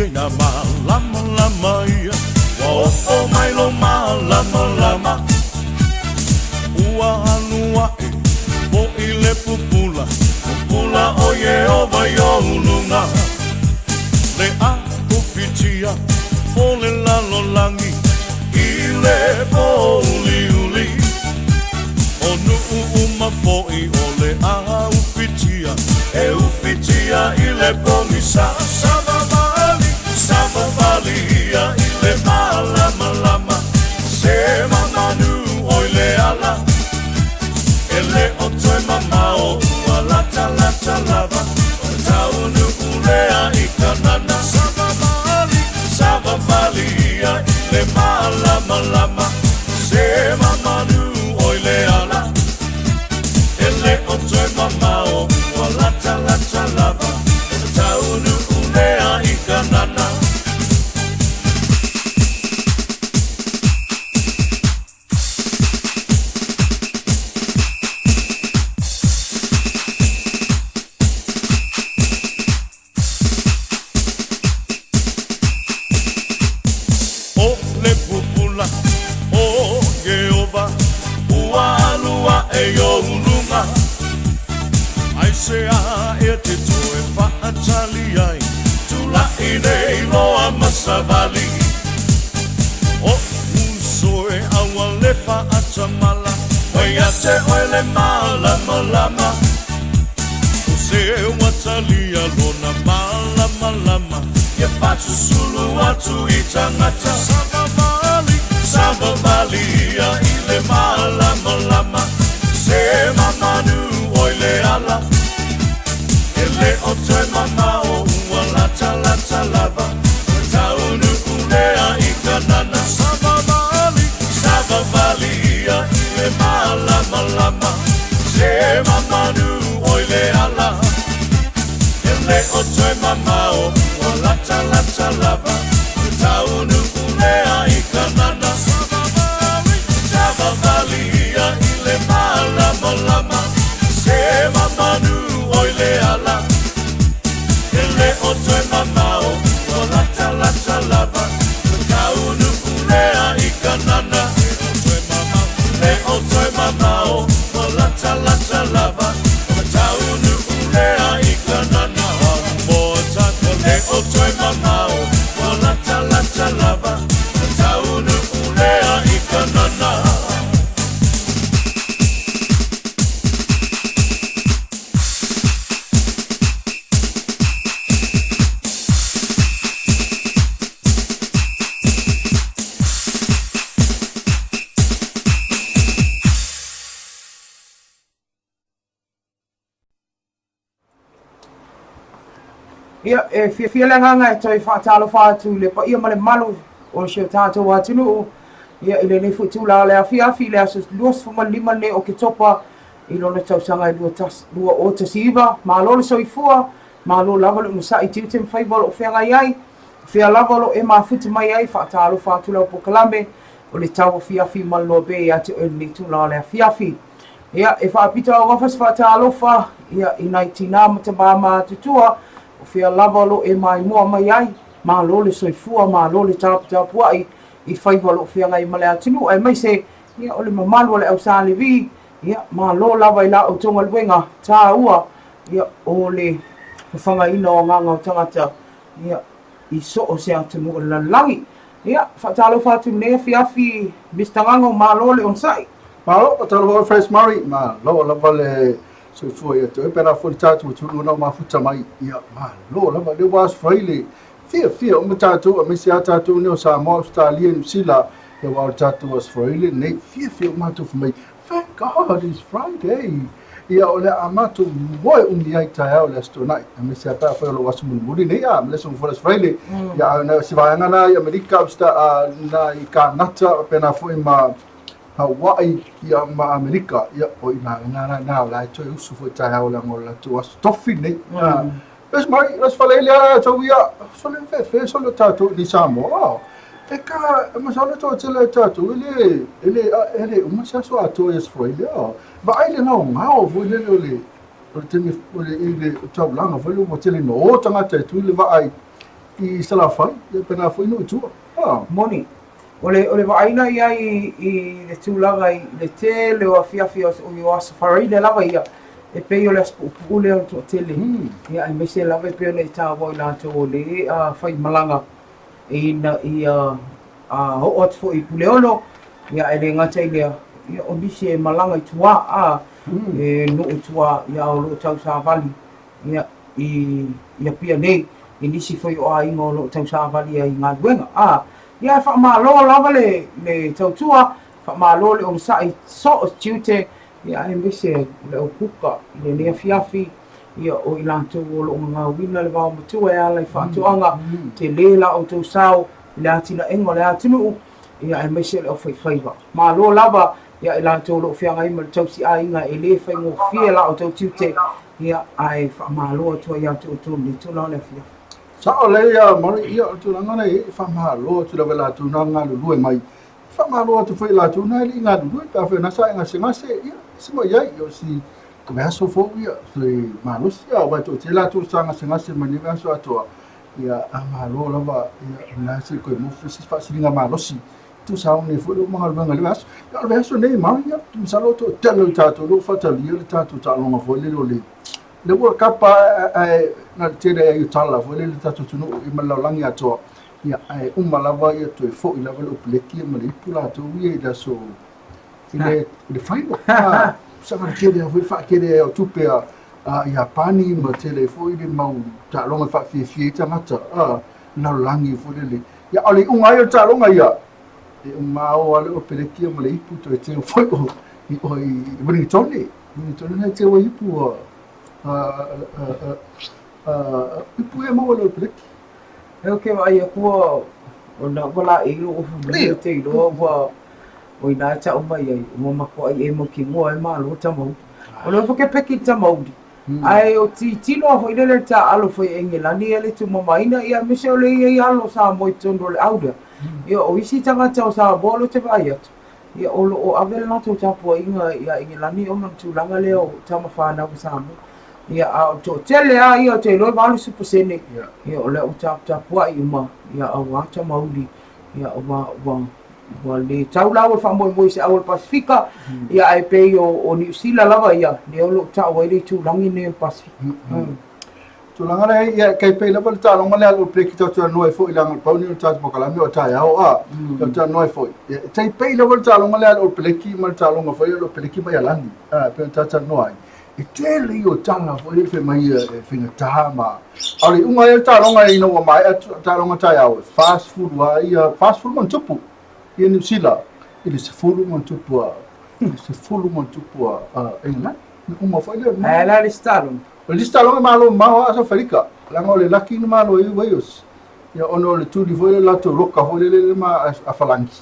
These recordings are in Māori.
na malama lama ia o mai lo malama lama ua anua e o ile pupula pupula o ye o vai o lunga le a kufitia o le lalo langi ile po uli uli o nu uma foi o le a ufitia e ufitia ile po misa Sava valia ile malama lama se mamanu oile ala ele otoi mamao walata lata lava taunu ulea ikanana Sava valia ile malama lama se mamanu oile ala ele otoi mamao walata lata lava taunu ulea ikanana Savali o usoe awale fa atamala wayate oile malama lama use watalia lona malama lama ye fatu sulu watu itangata Savali ya ile malama lama se mamanu oile ala ele otoe mamao walata lata lava taunu ulea ikanana Savali ya ile malama lama se mamanu oile ala ele otoe mamao walata lata lava taunu ulea ikanana Savali ya ile malama lama se mamanu oile ala ele otoe mamao walata lata lava taunu ulea ikanana le otoe mamao walata lata lava taunu ulea ikanana le otoe mamao walata lata lava taunu ulea ikanana Ia fia nganga toi whaatalo whaatu le pa ia male malu o se tātou watinu ia ile nei futu la le afiafi le aso luas fuma lima le Oketopa i lona tausanga i lua o tasiva malo le soifua malo lava le musa i tiute mwhaiva o whenga iai fia lava lo e mafuti mai ai whaatalo whaatu la pokalame o le TAUAFIAFI ma LOABAY ate o le tu la le afiafi ia e whaapita o wafas whaatalo wha ia i nai tina matamama tutua o fia lava lo e mai mua mai ai ma lo le soifua ma lo le tapu ai i whaiva lo fia ngai male atinu ai mai se ia o le mamalu le au sālevi ia ma lo lava i la o tonga luenga tā ua ia o le whanga ina o nganga o tangata ia i so o se atinu o lalangi ia whaatalo whatu nea fiafi mistangango ma lo le onsai Malo, o talo o Fresh Murray ma lo lava le soifua ia te pera fo tatu tulu no mafuta mai ia ma lo lava le was Faraile fia o matatu a misi atatu no sa mo Australia New Zealand ia wa tatu was Faraile nei fia o matu mai thank God it's Friday ia o le amatu moi ai tai o le tonight a misi ata fa lo was muri nei a le son for Faraile ia na si va ngana ia America sta na i Kanata pena fo ma Hawaii ia ma Amerika ia o ina na la to usu fo tai o la ngola to was tofi nei es mai las Faraile to ia so le fe so le tatu ni Samoa e ka ma so le to tele tatu ele uma sa so ato es Faraile ba ai le no ngao vo le o temi o le ile to langa vo le mo tele no tanga te tu le va ai i salafai ia pena foi no tu moni ole vaina ia i le tulaga i le tele o afiafi o Faraile lava ia e pei o le aspu'ule o to tele ia ai mese lava e pei o le tāua i latou o le fai malanga ina ia o atu fo i puleolo ia e le ngata i lea ia o nisi e malanga i tua e no i tua ia o lo tau sa vali ia ia pia nei i nisi foi o ainga o lo tau sa vali i ngā luenga ia e whaamalo lava le tautua whaamalo le o sai so o tiute ia e mese le o kuka i le nea fiafi ia o i lantou o lo ngā wina le wao matua e ala i whaatuanga te lela o tau sao le atina engo le atinu ia e mese le o whaiwhaiwa malo lava ia i lantou lo whianga ima le tausi a inga e le whaingo fie la o tau tiute ia ai whaamalo atua ia tu le tula o le fia sa o le ia mari ia tu langa nei whaamalo tu la vela tu nanga lulu e mai whaamalo tu foi la tu na li ngā lulu ta fe na sa nga se ia simo ia yo si me aso fo ia se malos ia wa tu te la tu sanga se mani aso atua ia amalo lava ia na se ko mo fisi fasilinga malosi tu sa ne fo lo mga luenga le aso nei mari ia tu sa lo to telo tato lo fatali le tato ta longa fo le wa kapa na tele ai tala fo le tato tunu i malalangi ato ia ai lava ia to fo i lava lo pleki ma le pula to ia da so ile le faino sa ma kede fo fa kede o tupe ia pani ma tele fo i le mau ta longa fa fi tangata na langi fo le ia ali ia ta longa ia e mau ale o pleki ma le ipu to te fo i Wellington na te wa ipu ipu e mau le pleki eu ke vai ko o na wala i lo o te lo wa o ina ta o mai ai mo mako ai e mo ki mo e ma lo ta mo o lo ke peki ta mo ai o ti lo fo ile le ta alo fo e ngela ni ele tu mo mai na ia me se o le ia alo sa mo tondo le auda ia o isi tanga ta sa bolo te vai atu ia o lo o avela na to ta po inga ia ngela ni o na tu langa le o ta ma fa na sa mo ia a to tele ia te lo valu super sene ia o le o ta pua i uma ia a wa ta mauli ia o wa le tau la o fa mo se au Pasifika ia ai pe o New Zealand lava ia le o lo ta o le tu langi ne Pasifika tu langa le ia kai pe la ta longa le o pleki ta no fo i langa pa ni ta mo kala mi o ta ia o ta no fo tai pe la ta longa le o pleki ma ta longa fo o pleki ma ia landi pe ta no ai e tele i o tanga fo le fe mai e finga tahama ali ia ta longa i no mai ta longa ta ia fast food wa ia fast food man tupu ia New Zealand ele se fulu man tupu england uma fo le la listalo e malo ma asa farika langa le laki ni malo i waios ia ono le tuli fo le lato roka fo le ma a falangi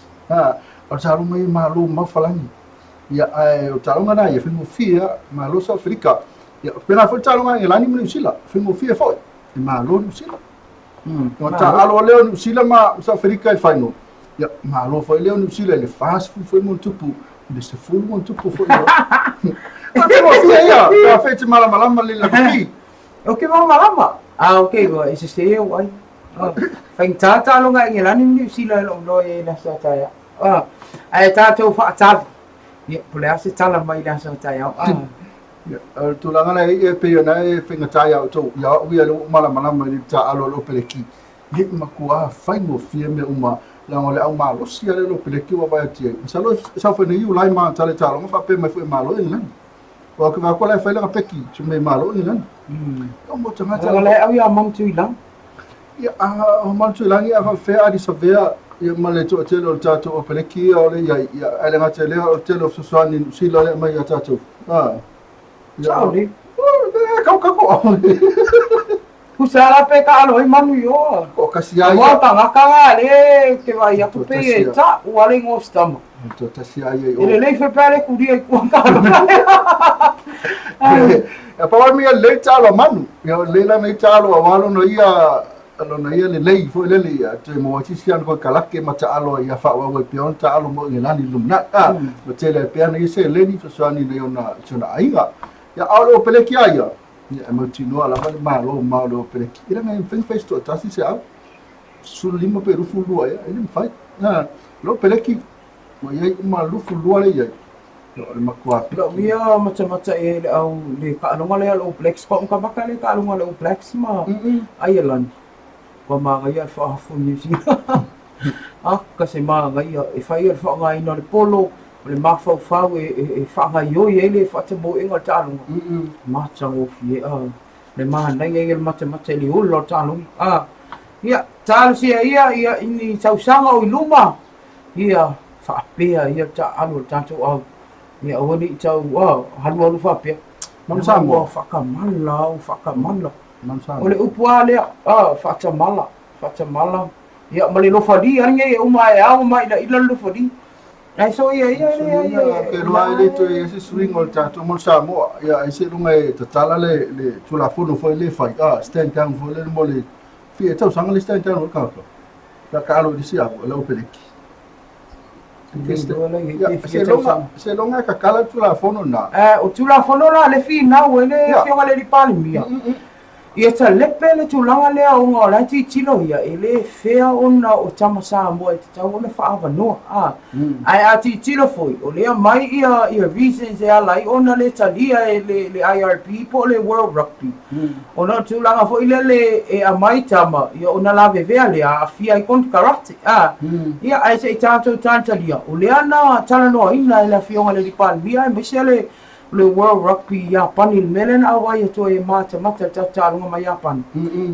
o talo mai malo ma falangi ia o talo na ia fingo fia malo sa farika ia pena fo talo ngai lani New Zealand fingo fia fo e malo New Zealand o ta alo le New Zealand ma sa farika i final ia malo fo le New Zealand le fast food fo mo tupu de se fulu mo tupu fo Mas fia ia, ta fete malama le la ki. Okay, malama. Okay, go. Ese se eu ai. Fai tata lo ngai ngela ni New Zealand lo no e na sa ta ia. Ai tata fa ta. Ia, pole ase tala mai la sa ta ia. Ia, tu langa na e pe na e finga ta ia to. Ia, ui lo malama ni ta alo lo peleki. Ia makua fai mo fia me uma la ngole au malo sia le lo peleki wa vai tie. Sa fa ni u lai ma ta le ta lo fa pe mai fu malo ni. O ke va kola fa la peki tu me malo ni lan o mo tanga ta le au ia mam tu ilang ia o mam tu ilang ia fa fe adi savea ia male to telo tato o peleki o le ia ele ngate le o telo susani silo le mai tato ciao li kau kusala pe ka lo i manu yo o kasia ia o tanga ka le ke vai a pe ta o ale ngostama to tasia ia o ele le fe pare ku dia ku ka e pa mi le talo manu ia le la me talo awalo no ia le fo le ia te mo tisian ko kalake ma talo ia fa wa pion talo mo ngelani lumna mo tele pe na ise le ni fasani le ona tsona ainga ia alo peleki ia mo tino ala ma lo peleki ira me fen festo tasi se au sulima pe rufu lua ia ele mfai na lo peleki mo ia uma rufu lua le ia le makua Lo mia mata e le au le ka alonga le All Blacks ko ka baka le ka alonga le All Blacks ma Ireland ko ma ga ia fa fu ni si ka se ma ga ia e fa ia fa ga ina le polo le mafau fau e fa ga yo ye le fa te bo inga ta alonga ma chango fi le ma na ia le mata le ulo ta alonga ia tal sia ia ini sausanga o luma ia fa pea ia ta alo tanto au ia wani tau halu fa pea mam samo fa kamala mam samo ole upua le fa tamala ia mali lo fadi anga ia uma e au mai da ila lo fadi ai so ia ke roa le to ia se swing ol tato mam samo ia ai se lunga e tatala le tula fono foi le fai stand down foi le mole fie tau sanga le stand down ka alo di sia le opeleki se longa ka kala tula fono na o tula fono la le fi na o le fionga le pali mia ia ta lepe le tulanga le o ngora ti tilo ia ele fea ona o tama sa mo e tau ona fa ava no ai a ti tilo foi o le mai ia reasons e ala ona le talia le IRP po le World Rugby ona tulanga foi le e a mai tama ia ona la vevea le a fia I kon karate ia ai se tato tantalia o le ana tala no ina le fionga le pali mia me se le World Rugby Japan melen awai to e mata tata lunga mai Japan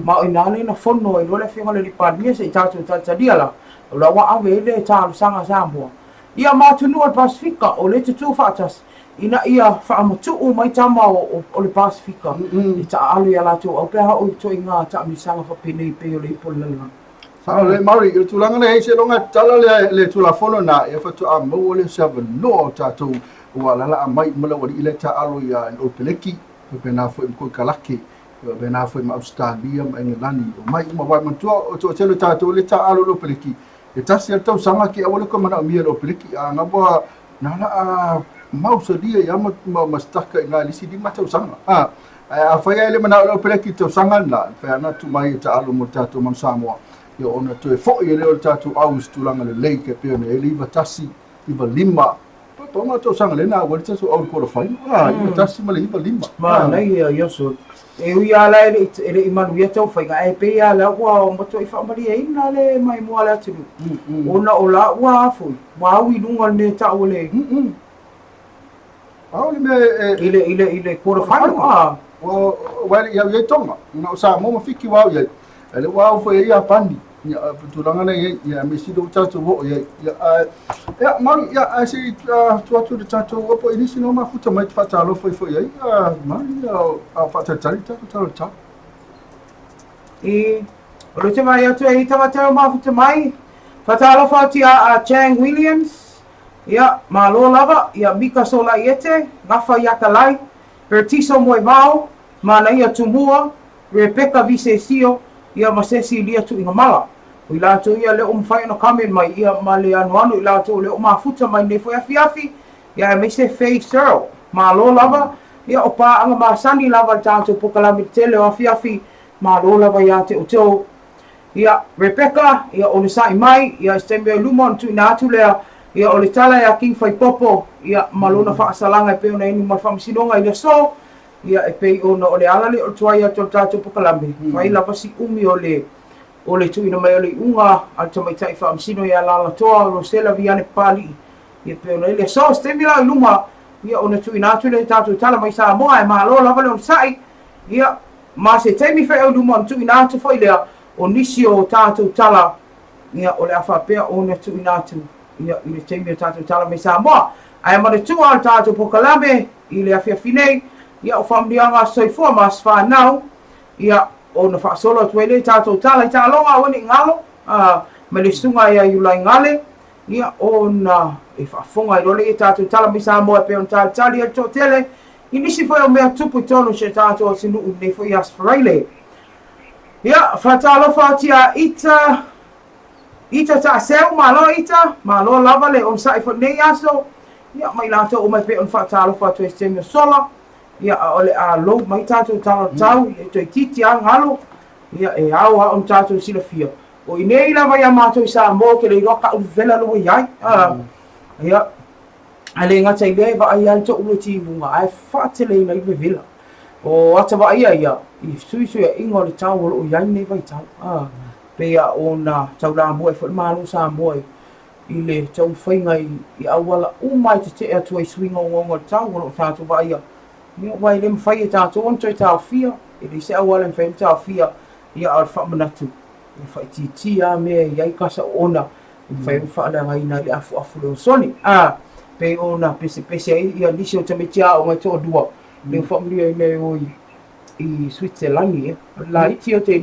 ma ina le na fono e le finga le padmia se tatu tata dia la wa ave le ta sanga sambo ia ma tunu al Pasifika o le tu fatas ina ia fa amatu o mai tama o le Pasifika i ta alu ya la to o pe ha o to inga ta mi sanga fa pene pe o le polala sa le mari il tulanga le se longa tala le tula fono na e fa to a mo le seven no tatu wala la mai mala wali ile ta alo ya o peleki pe na foi ko kalaki pe na foi ma Australia ma England mai ma wa man to tele ta to le ta alo lo peleki e ta se ta sanga ki awole ko mana mi lo peleki a ngaba na la mau so dia ya ma staka nga lisi di ma ta sanga a fa ya le mana lo peleki to sanga na pe na tu mai ta alo mo ta to mam Samoa yo ona to e fo ye le ta tu aus tu langa le lake pe ne ele va tasi iva lima toma to sang le na wal so au ko fai tasi ma le iva lima ma nei ia so e ia la ele imanu ia tau fai ga e pe ia la wa mo to I fa mari e na le mai mo ala tu ona ola wa fu wa wi lunga ne ta ole au le ile ko fai wa ia tonga na sa mo fiki wa ia ele wa fu ia pandi ya tulanga ne ya mesido tatu bo ya mari ya asi tu de tatu opo inisi no mafuta mai fata lo foi ya mari a fata tarita tatu e o te mai atu e tama tau mafuta mai fata lo fati a Chang Williams ya malo lava ya Mika Sola Iete ngafa ya kalai Pertiso Moivao mana ia tumua Rebecca Vicesio ia masesi lia tu ingamala o ila to ia le umfai no kamen mai ia male anu ila to le mafuta mai ne foi afiafi ia me se face girl ma lo lava ia o pa anga masani lava tanto pokala mitele o afiafi ma lo lava ia te o ia Rebecca ia o le sai mai ia stembe lumon tu na tu le ia o le tala ia king fai popo ia malona fa salanga pe ona ini ma fam sinonga ia so ia e pe ona o le ala le o tuaia to tato pokala mi fai lava si umi o le tuina mai o le unga al tamaitai whaamsino ia lala toa Rosela Viane Pali ia pe ona ile so stemila luma ia ona tuina atu le tātou tala mai sa moa e mahalo lava le on sai ia ma se teimi whai au luma on tuina atu whai lea o nisi o tātou tala ia o le awhapea ona tuina atu ia i le teimi o tātou tala mai sa moa ai ma le tua al tātou pokalame i le awhiawhinei ia o whamrianga soifua mas whanau ia ona fa solo twele tato tala ta longa woni ngalo me le sunga ia yula ngale ia ona e fa fonga i role tato tala misa mo pe on tala tali e to tele inisi foi o mea tupu tonu se tato sinu ne foi as Faraile ia fa tala fa tia ita ta seu malo ita malo lava le on sai fo ne aso ia mai la to o mai pe on fa tala fa to esteme sola ia ole a lo mai tato tau e to titi ang halo ia e au on tato sila fia o inei lava ia mātou sa mo ke le roka u vela lo iai ia ale ngata ile va ai alto ulo ti vunga ai fatele na ibe vela o ata va ia I sui ia ingo le tau o iai nei vai tau pe ia ona tau la mo e fa malu sa mo I le tau whainga I awala umai te atu ai swinga o ngonga tau o tātou va ia ni wai le mwhai e tātou on toi TAUAFIA e le se awala mwhai TAUAFIA ia al whamanatu e whai titia mea iai kasa ona whai whaala ngai na le afu leo soni pe ona pese ai ia nisi o tametia o ngai toa dua le whamria I mea oi I Switzerland la iti o te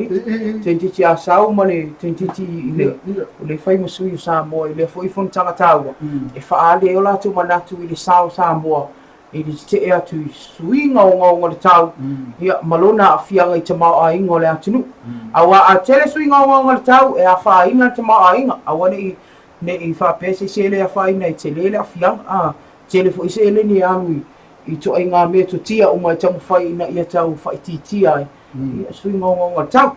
titi a sau ma le titi I le whai masui o Samoa I le fo I fontanga taua e whaale o latu manatu I le sao Samoa I le te ea tu suinga o ngonga le tau ia malona a fianga I te mao a ingo le atunu awa a tele suinga o ngonga le tau e a wha inga te mao a inga awa ne I wha pese se le a wha ina I te lele a fianga tele fo I se le ni anui I to ai ngā mea to tia o mai tamu whai ina ia tau whai titia ai ia suinga o ngonga le tau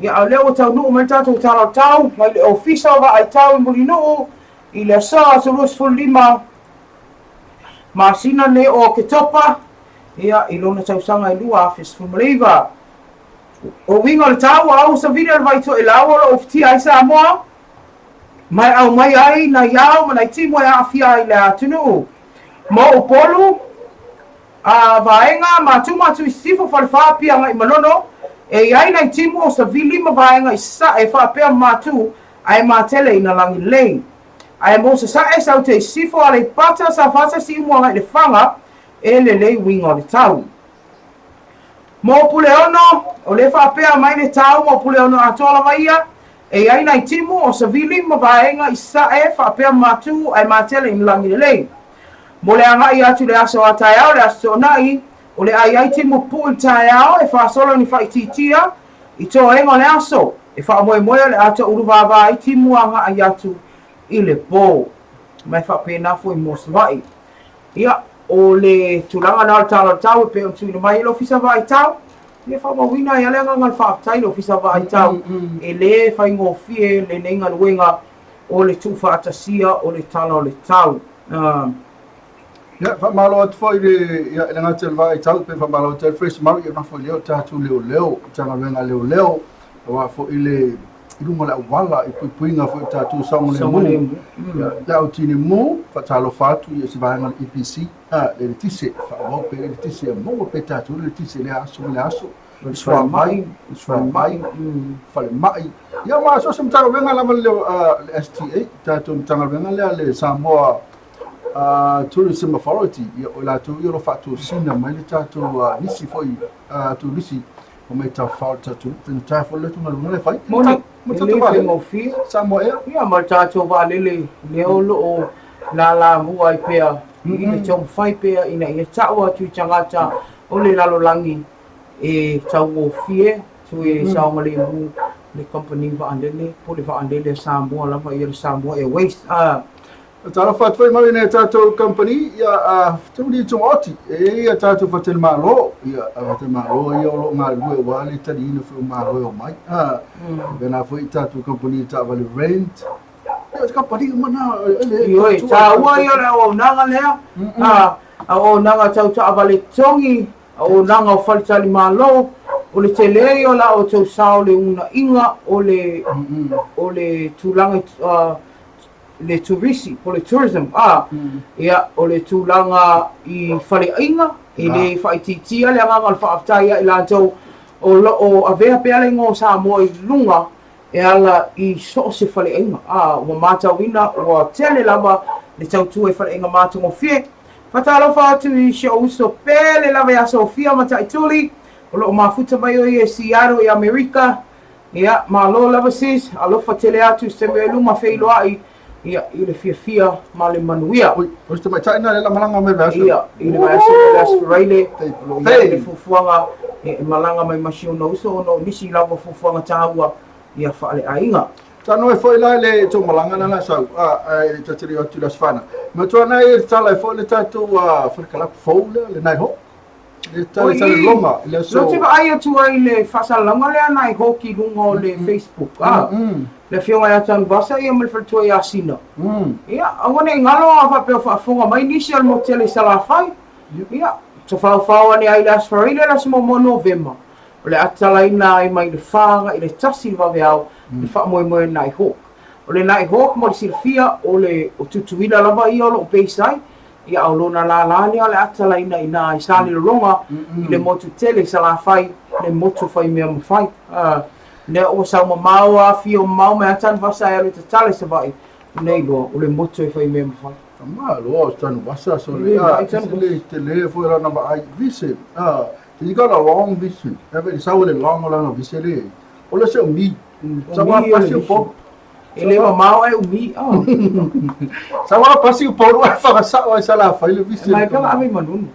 ia au leo tau nuu mai tātou tau mai le ofisa wa ai tau I muri nuu I le saa so rus full lima Masina ne o Oketopa ia I lona tausanga I lua afis Fumaliva o winga le tau au sa video vai to ilawa o ftia I Samoa mai au mai ai na iau ma nai timo ia afia I le atunu mo o polu vaenga matu I sifo falfapia ngai manono e ai nai timo o sa vilima vaenga I sa e whapea matu ai matele I na langi lei ai mo sa e sau te sifo ale pata sa fasa si mo ngai le fanga e le lei winga le tau mo pule ono o le whapea mai le tau mo pule ono atola vaia e ai nai timo o sa vilima vaenga I sa e whapea matu ai matele I na langi lei mo le angai atu le aso a taiao le aso nai o le ai timo pu I taiao e whaasolo ni whai titia I tō engo le aso e wha moe le ato uruvava I timu anga ai atu I le pō mai whapena fo I mosvai ia o le tulanga na tala tau e pe o tūna mai le ofisa vai tau ia wha mawina ia le ngal whaatai le ofisa vai tau e le whai ngofie le neinga luenga o le tufa atasia o le tala o le tau ia whamalo atu whai ia le ngā te vai tau pe whamalo te fresh mari ia nafo leo tātu leo tanga wenga leo wa fo I le irunga le wala I puinga fo I tātu saunga le mu le au tine mu whatalo whatu ia se vaenga le EPC le tise whaamau pe le tise mo pe tātu le tise le aso Swa mai fale mai ia ma so sem tanga wenga lava le STA tātu tanga wenga le Samoa Tourism Authority ia o la tu ia lo fatu sina mai le tatu nisi foi tu nisi o mai ta falta tu ta fo le tu na le fai mo le fe mo fi Samoa ia ma tatu va le o lo la mu ai pea I le chom fai pea ina ia taua tu tangata o le lalo langi e tau o fie tu e saunga le mu le company va andele po le va andele Samoa la va ia Samoa e waste Tala fatwai mai ne tātou company ia tūri tōngoti ia tātou fatel malo ia fatel malo ia o ngā rue wale tari ina whu malo o mai bena fwoi tātou company tā vale rent ia company mana ioi tā ua ia le o nanga lea o nanga tau tā vale tongi o nanga o whalitali malo o le telei o la o tau sao le una inga o le tūlanga le tourisi po le tourism ia o le tūlanga I whaleainga I le whaititia le anga whaaftai I lantou o avea pea le ngō Samoa I lunga e ala I so se whaleainga ua mātauina ua tele lava le tautua I whaleainga mātungo fie whatalo whaatu I se uso pele lava ia Sofia mataituli o lo mafuta mai o I Seattle I Amerika ia malo lava sis alofa tele atu se me luma feiloai ia I le fia ma le manuia o ste mai taina le malanga mai vaso ia I le vaso le Faraile ia le fufuanga e malanga mai masio no so no nisi lava fufuanga taua ia whaale ainga tano e foi la le to malanga na la sau e tatiri atu las fana ma to na e tala e foi le tatu fa kala foule le nai ho le tale longa le so lo te ai atu ai le fasalanga le ana I hoki lunga o le Facebook le fio ai atan vasa ia mal faltua ia sina ia awone ngalo ava pe fa fonga mai initial motel sala fai ia to fa ni ai las Faraile las mo November o le atalaina ai mai le fanga I le tasi va veao le fa mo nai hok o le nai hok mo silfia o le o tutuila lava ia lo peisai ia o lona la ni ale atalaina ina I sali longa I le motu tele sala fai le motu fai mea mafai ne o sa mau a fio mau me atan vasa ia le tale se vai nei lo o le motu fai mea mafai ma lo tanu vasa so le tele foi la na ai vise you got a long vision every sa le long la vise le o le se mi sa wa pasi po ele mau e umi sa wa pasi po wa fa sa wa sala fai le vise mai ka ave manunu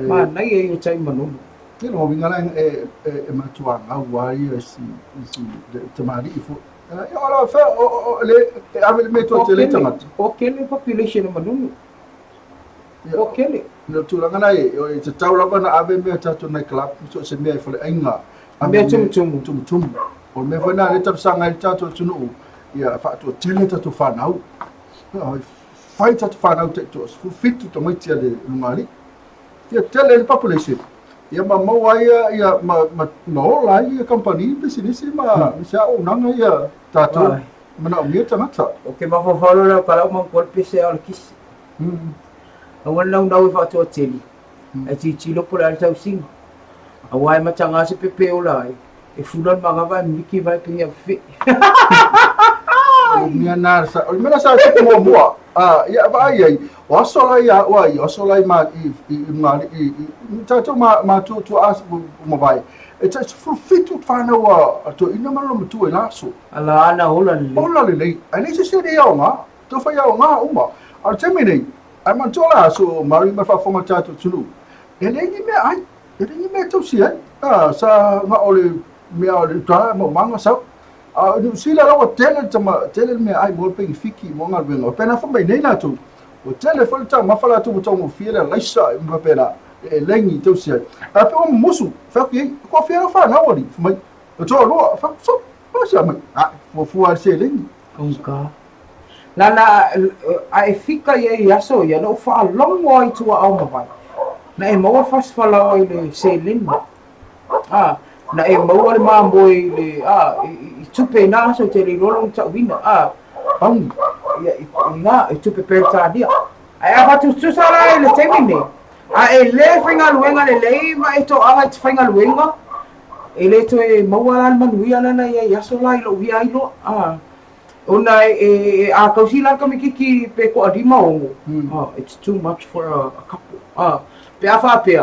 ma nai e o tai manunu ke no vinga e matua ngau ai si te mari fo e ora fa le ave me to tele tamat o kele population manunu o kele no tulanga nai o te tau lava na ave me tatu nai club so se me fo ainga me tum o me fona le tap sanga le tatu tunu ia fa to tele tatu fa nau fai tatu fa nau te to fit to mai tia le lumari ia tele le population ia ma ia ma no la ia company business ma sa o nanga ia tatu mana o mia tangata o ke ma fa la para ma ko pese al kis awan nau fa to tele e ti lo pola tau sing awai ma tanga se pepe o lai e fulan ma va miki vai pinga fi mia na sa o mena sa te mo ia vai ai o sola ia o sola ma I tatu ma tu as mo vai it's full fit to find out to ina malo mo tu ela so ala ana hola le ani se se ia nga to fa ia nga uma al terminate ai man tola so mari ma fa fonga tatu tunu ele ni me to si sa nga ole me ole tra mo manga sa no sila la tele me ai mo pe fiki mo nga venga pena fa mai nei na tu o tele fa ta ma fa la tu mo fiela laisa ma pena e lengi to si a pe o musu fa ki ko fiela fa na ori mai to lo fa so pa sa mai mo fu ar se lengi onka lana ai fika ye yaso ya no fa longo ai tu au ma vai na e mo fa fa la oi le se lengi na e mo le mambo le I tupe na so te le rolong ta wina pang ya I tupe per ta dia ai fa tu sala le temine e le finga luenga le ma e to ala finga luenga e le to e mo ala man wi ala na ya so lai lo wi ai lo ona a kausila ka mikiki pe ko adima ongo it's too much for a couple pe afa pe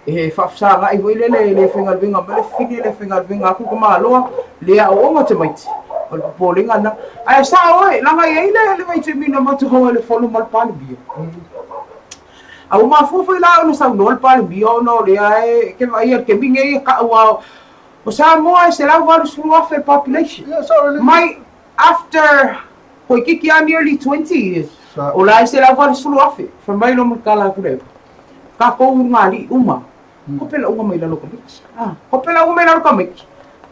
e fa sa ga I voile le finga luenga ma le fini le finga luenga ku ma lo le a o te mai o polinga na ai sa oi la mai le mai te mina ma tu ho le folo mal pali bio au ma fofo la no sa no pali bio no le ai ke vai ke binge ka wa o sa mo se la va su off the population my after ko kiki nearly 20 years o la se la va su off from mai no kala ku le ka ko ngali uma ko pela uma mai la lo ko ko pela uma mai la ko mai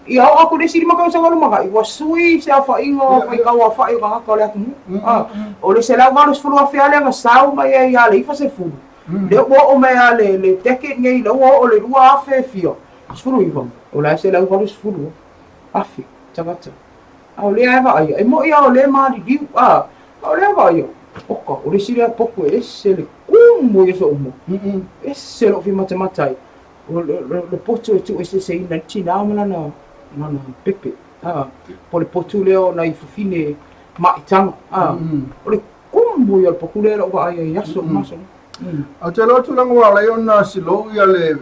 ia aku desi maka sa ngalo maka I was sui sa fa ingo fa ka wa fa I ka le aku o le se la va su off ale nga sa uma ia le fa se fu le o me ale le teke ngai lo o le rua afe fio sfuru ivo o la se la va sfuru afi tagata o le ava ai mo ia o le ma di o le ava io o le sira poco esse le kumo so mo esse lo fi matematai o le poto tu esse se ina tina mana na pepe po le potu leo na I fine ma itanga o le kumo ia poco le o va ai yaso maso a te lo tulang wa la yona silo ia le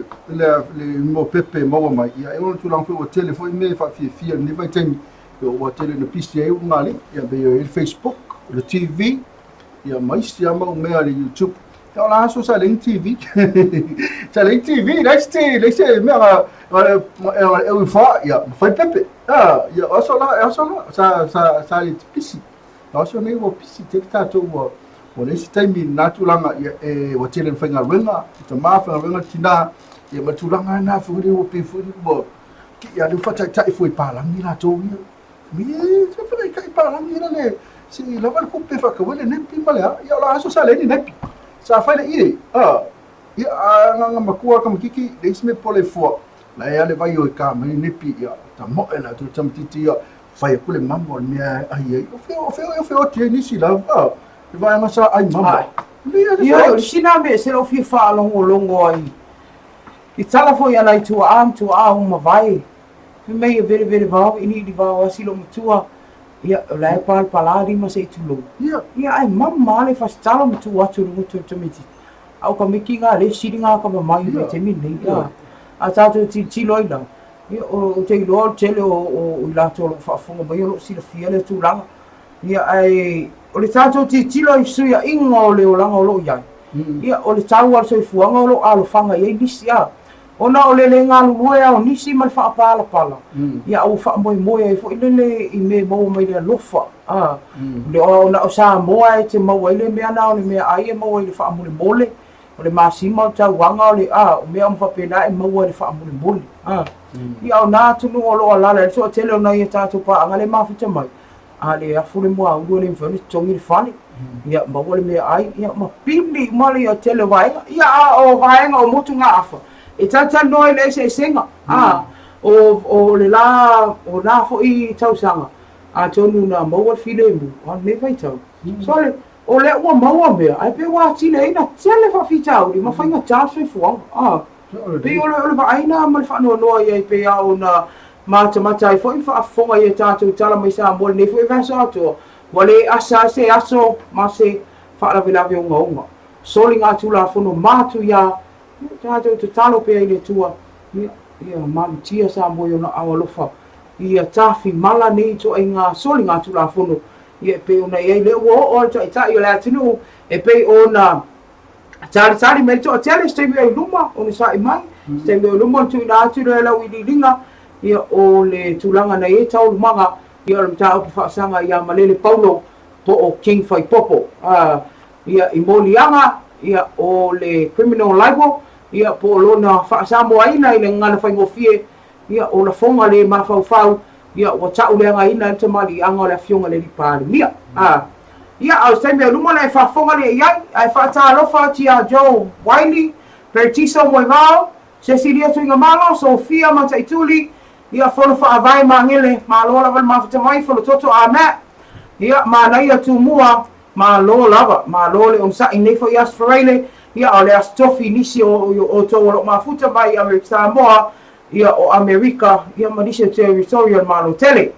mo pepe mo mai ia e on tulang fu o telefone me fa fi ni vai tem o tele no PCA ngali ia be o Facebook le TV ia mai sia mo me ali YouTube ia la so sa ling TV sa ling TV let's me e fa ia fa pepe ia o so la sa le PC o so nei o PC te ta to o le si taimi na tulanga ia o tele whainga renga ta mawhanga renga tina ia matulanga na fuiri o pe fuiri mo ki ia le whatai tai fui pālangi la tō ia mi se whatai kai pālangi la le si lava le kupe whakawele nepi malea ia la aso sa le ni nepi sa whaile ire ia nganga makua kamakiki le isme pole fua la ia le vai o ka mai nepi ia ta mo ela tu tamtiti ia fai kule mambo mea ai o feo tie nisi la le vai ngasa ai mambo ia sina me se lo fi fa longo ai i tala fo ia lai tu a uma vai fi mei vere vere va ini di va asilo mutua ia lai pal paladi ma se tulo ia ai mamma le fa stalo mutua tu miti au ka miki nga le siringa ka mai me te mini ia a tatu ti loina ia o te lo tele o la to fa fonga mai lo si le fia le tu langa ia ai o le tatu ti loi suia ingo le o langa o lo ia ia o le tau al so fuanga o lo alo fanga ia nisi ia ona o le ngalu moya o nisi mal fa pala ia o fa moi ai fo ile i me mo mai le lofa le ona o sa moa e te mo ile me ana o le me ai mo ile fa mole o le masima tau wanga o le o me am fa pena e mo ile fa mole ia o na tunu o lo ala le so tele ona ia tatu pa ngale mafuta mai ale afule mo au le mfani tongi le fani ia mo le me ai ia ma pili mali o tele vai ia o vai o motu nga afa e tata noi le se senga o le la o na fo I tau sanga a tonu na mo o file mu on me vai tau so le o le o mo me ai pe wa tile ina tele fa fi tau di ma fa nga tau se fu pe o le vai na ma fa no ai pe a ona mata ai foi fa fonga ia tatu tala mai sa mo ne foi va sa to wale asa se aso ma se fa la vila vi unga solinga tu la fono matu ya tatu te talo pe ile tua ia mam tia sa mo yo na awalofa ia tafi mala nei to inga solinga tu la fono ia pe ona ia le o to ita yo la tinu e pe ona tali me to tele ste vi luma ona sa mai ste vi luma tu na tu la wi linga ia o le tulanga na e tau manga ia le tau fa sanga ia malele paulo po o king fai popo ia I molianga ia o le criminal libel ia po lona fa samo aina ile ngana fai ngofie ia o la fonga le mafau ia o tau le anga te mali anga le fionga le lipali mia ia au seme luma le fa fonga le ia ai fa ta lo fa tia Joe Wiley Pertiso Moivao Cecilia Tuingamalo Sofia Mataituli ia folo fa vai mangele ma lo lava ma fa mai folo toto a me ia ma na ia tu mua ma lo lava ma lo le onsa ine fo ia Faraile ia ole astofi nisi o to lo ma futa mai America moa ia o America ia ma dise territorial ma lo tele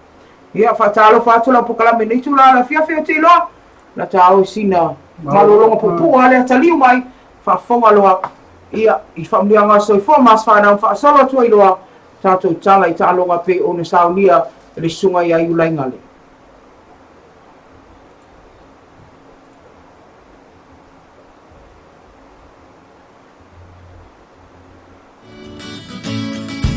ia fa talo fa to la pokala me ni tu la fia te lo la tau sina ma lo longa popu ale taliu mai fa fonga lo ia I famlia nga so fo mas fa na fa solo tu I lo tato tala I talonga pe o na saunia le sunga ia I ulai ngale.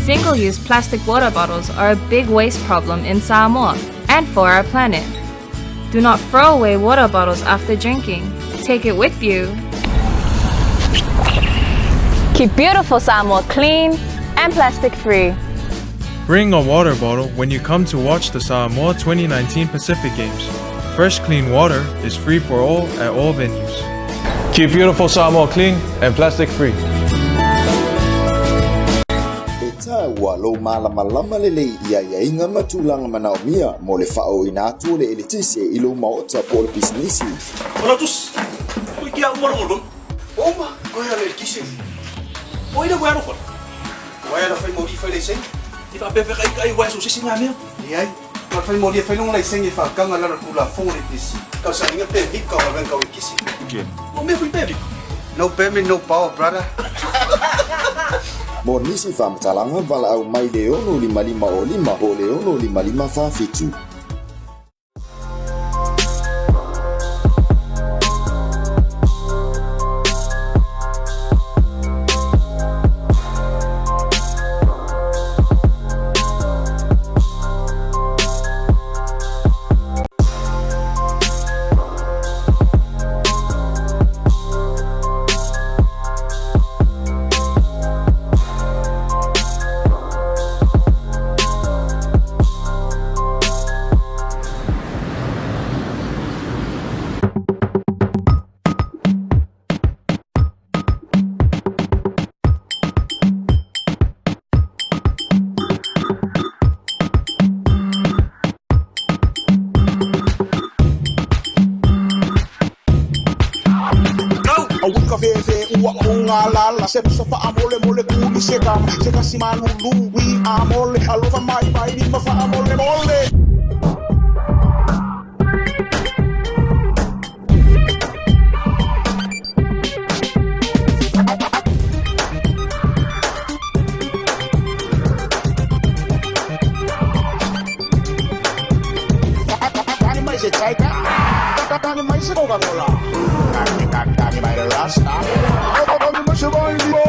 Single-use plastic water bottles are a big waste problem in Samoa and for our planet. Do not throw away water bottles after drinking. Take it with you. Keep beautiful Samoa clean and plastic-free. Bring a water bottle when you come to watch the Samoa 2019 Pacific Games. Fresh clean water is free for all at all venues. Keep beautiful Samoa clean and plastic-free. Wa lo malama le ia inga matulanga manaumia mo le fao ina tu le elitise ilo mau ta por business. Olatus. Oi kia umolo. Oma, ko ya le kisi. Oi da wa no ko. Wa ya fai modi fai le sen. Ifa pe kai wa so sisi ngamia. Ia ma fai modi fai long lai sen I fa kanga la kula fo le pisi Ka sa inga pe big ka wa ben ka kisi. okay O me fui pe. no payment no power brother Mo nisi fa mtalanga vala au mai le ono 55 o 5 o le ono 55 fa fitu. Sep sa faamole mole kuli seka Seka si malulu wi amole Alofa mai bai di ma faamole mole Dani mais Coca-Cola Dani mai Rasta Dani mais Boingo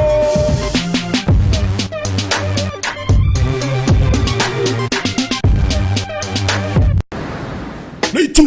Leitu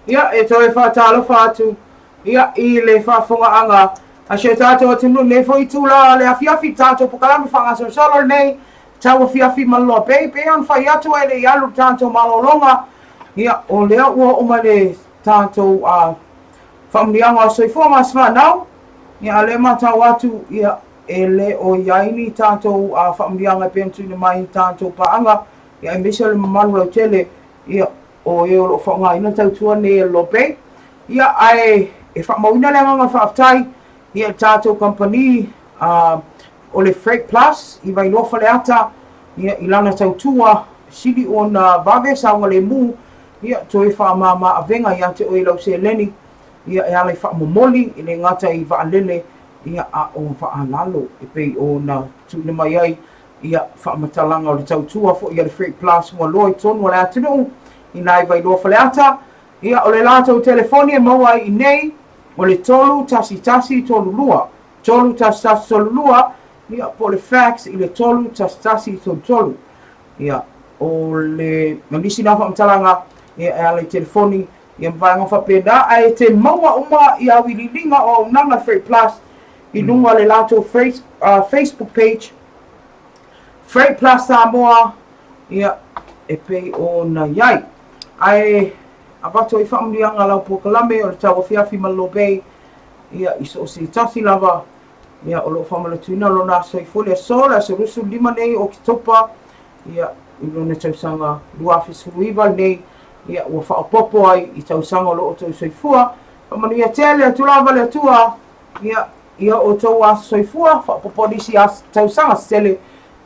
Ia e toi whātalo whātu. Ia I le whawhunga anga. A she tātou atinu ne fo I tūla le awhiawhi tātou pukalami whangaso solo nei. TAUAFIAFI maloa pe an whai atu e le ialu tātou malolonga. Ia o lea ua uma le tātou whamnianga o soifua mas whanau. Ia le matau atu ia e le o iaini tātou whamnianga pe antu mai tātou paanga. Ia e misa le mamalu lau tele. Ia o e o lo whaunga ina tautua ne LOABAY. Ia ai e whamauina le nganga whaaftai. Ia tātou company o le Freight Plus. I vai lofa le ata. Ia ilana tautua. Sidi o na vave saunga le mu. Ia toi whaamama a venga ia te o i lau se leni. Ia e alai whaamomoli. I le ngata I waalele. Ia a o whaalalo. E pei o na tūne mai ai. Ia whaamatalanga o le tautua. Fo ia le Freight Plus. Mua loi tonu le atinu. I nai vai lofa le ata. Ia o le lātou telefoni e maua I nei. O le tolu tasi tolu lua. Tolu tasi tolu lua. Ia po le fax I le tolu tasi tolu. Ia o le manisi na whaamtalanga. Ia e ale telefoni. Ia mwhaanga whapenda. Ai te maua uma I awililinga o unanga Freight Plus. I lunga le lātou Facebook page. Freight Plus Samoa. Ia e pei o na iai. Ai abato I whaamlianga lau pokalame o le TAUAFIAFI ma LOABAY. Ia iso o si tasi lava. Ia o lo whamalatuina lo nā soifole sola se rusu lima nei o Oketopa. Ia ilo ne tausanga luafi suruiva nei. Ia ua whaapopo ai I tausanga lo o tau soifua. Whamanuia tele atu lava le atua. Ia o tau a soifua. Whaapopo nisi a tausanga stele.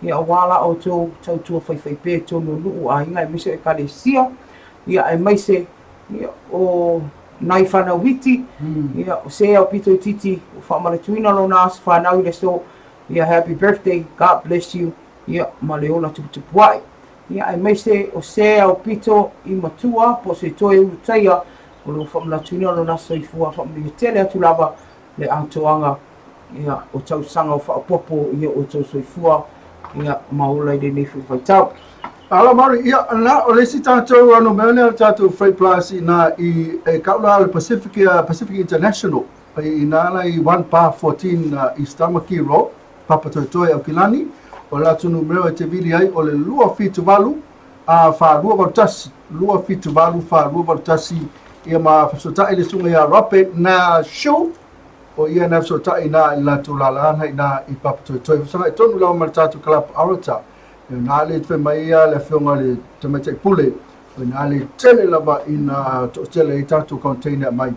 Ia wala o tau tua whaiwhaipe tonu nuu a inga e miso e kare sia. Ia e maise ia o nai whanau witi. Ia o sea o pito titi o whamalatuina lo nās whanau I le so. Ia happy birthday, God bless you. Ia ma le ola tuputupu ai. Ia e maise o sea o pito I matua po se toe utaia o lo whamalatuina lo nās soifua whamalia tele atu lava le atoanga. Ia o tausanga o whaapopo ia o tau soifua. Ia maula I le nefu waitau. Ala mari ia na o le si tātou ano meone tātou Freight Plus I kaula le Pacific International I nana I 1 par 14 I Stamaki Road Papatoetoe au Kilani o la tunu mero te vili ai o le lua fitu valu a fa lua valtasi lua fitu valu fa lua valtasi ia ma fasotai le sunga ia rape na show o ia na fasotai na la tulala na I Papatoetoe sanga tonu la ma tātou club arata na le fe mai le fionga le tamate pule na le tele lava ina to tele i tatu container mai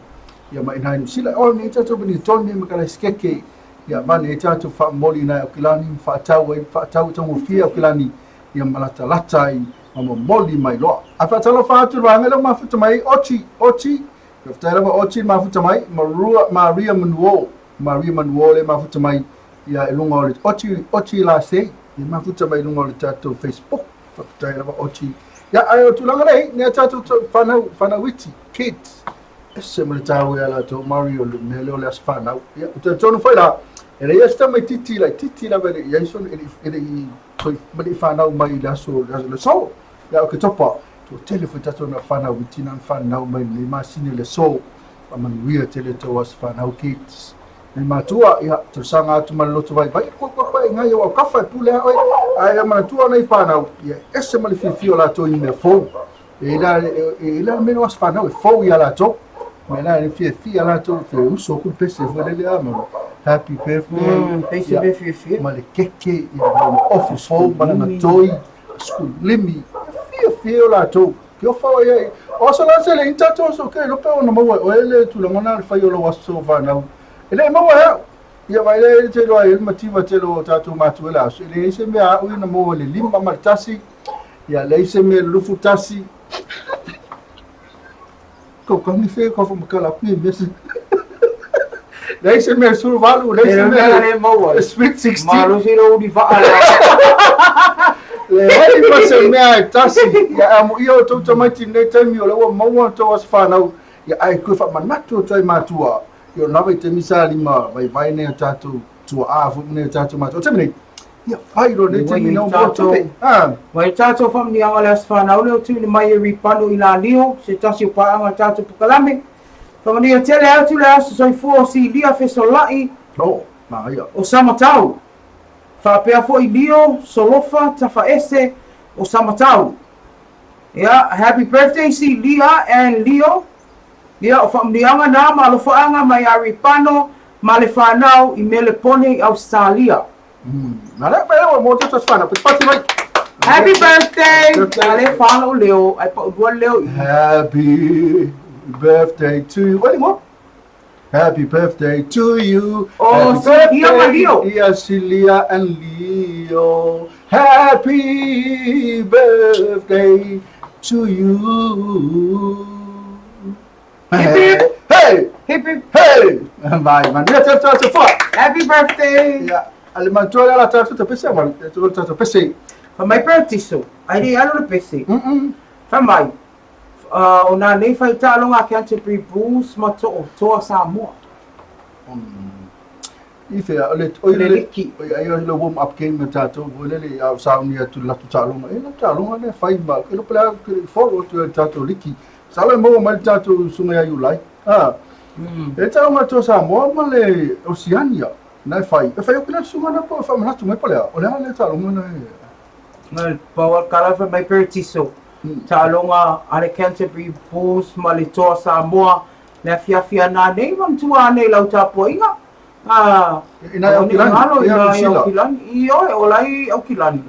ia mai nai sila o ni tatu bini toni me kala skeke ia mani i tatu fa moli na o kilani fa tau tangu fia o kilani ia malata lata i mamo moli mai lo a fa tala fa atu ranga le mafuta mai ochi Kaftaira ma ochi mafuta mai Maria Manuo le mafuta mai ia lunga o ochi la sei ia mafuta mai lunga o tatu Facebook kaftaira ma ochi ia ai o tulanga nei ne tatu fana witi kids esse me tau ia la to Mario le mele le asfana ia o tonu foi la ele ia sta mai titi la vere ia son ele foi mai fana mai la so ia o Oketopa to telefone tatu na fana witi na fana mai le masine le so amanuia tele to was fana kids ni matua ia tersanga atu maloto vai ko ngai o kafa pule ai matua nei fana ia esse mal fio la to in fo e la meno was fana o fo ia la to me la ni fia la to fe uso ku pese vo le ama happy birthday pese be fia mal keke ia office fo bana toi school limi fia la to que fa ia o so la se le intato so ke lo pe ona mo o ele tu lo ngona fa yo lo waso fana ele mo wa ia vai le te lo ai motiva te lo tatu matu la so ele se me a una mo le limba martasi ia le se me lufu tasi ko mi fe ko fo makala pi mes le se me survalu le se me mo sweet 16 malo si lo di fa le ai pa se me a tasi ia amo io to tomati ne temi o lo mo to was fana ia ai ku fa manatu to matua yo lava te misa lima vai ne tatu tua afu ne tatu mato temene ia vai ro ne te no moto vai tatu fam ni anga las fana o tu ni mai ripano ina lio se tasi pa anga tatu pukalame fam ni tele atu la so fo si lia fe solai no ma ia o samatau fa pe fo lio solofa tafa ese o samatau ia happy birthday si lia and leo ia o famlianga na malofaanga mai aripano malefanau i melepone Australia. Na le pe mo te tsfana pe pati mai. Happy birthday. Malefano leo ai pa udua leo. Happy birthday to you. What more? Happy birthday to you. Oh, so Leo. Ia Celia and Leo. Happy birthday to you. Hey! Hey! Vai, man. Dia tata fa. Happy birthday. Ya, alimantola la tata pese, man. Tata pese. Fa mai pertiso. Ai di alo le pese. Fa mai. Ona nei fa talo nga Canterbury Blues ma to Samoa. Ife ole ai le warm up game matato ole le au sauni atu la talo ma. Ela talo ne fa ba. Elo pla forward to tato liki. Sala mo mal tatu sunga you like. E tau ma to Samoa ma le Oceania. Na fai. E fai o kila sunga na po fa ma tu me pole. Ole le talo mo na. Ngal power kala fa mai pertiso. Talonga ale Canterbury Blues ma le to Samoa. Le fia na nei mam tua nei lau tapo inga. Ina o kilani. Io olai o kilani.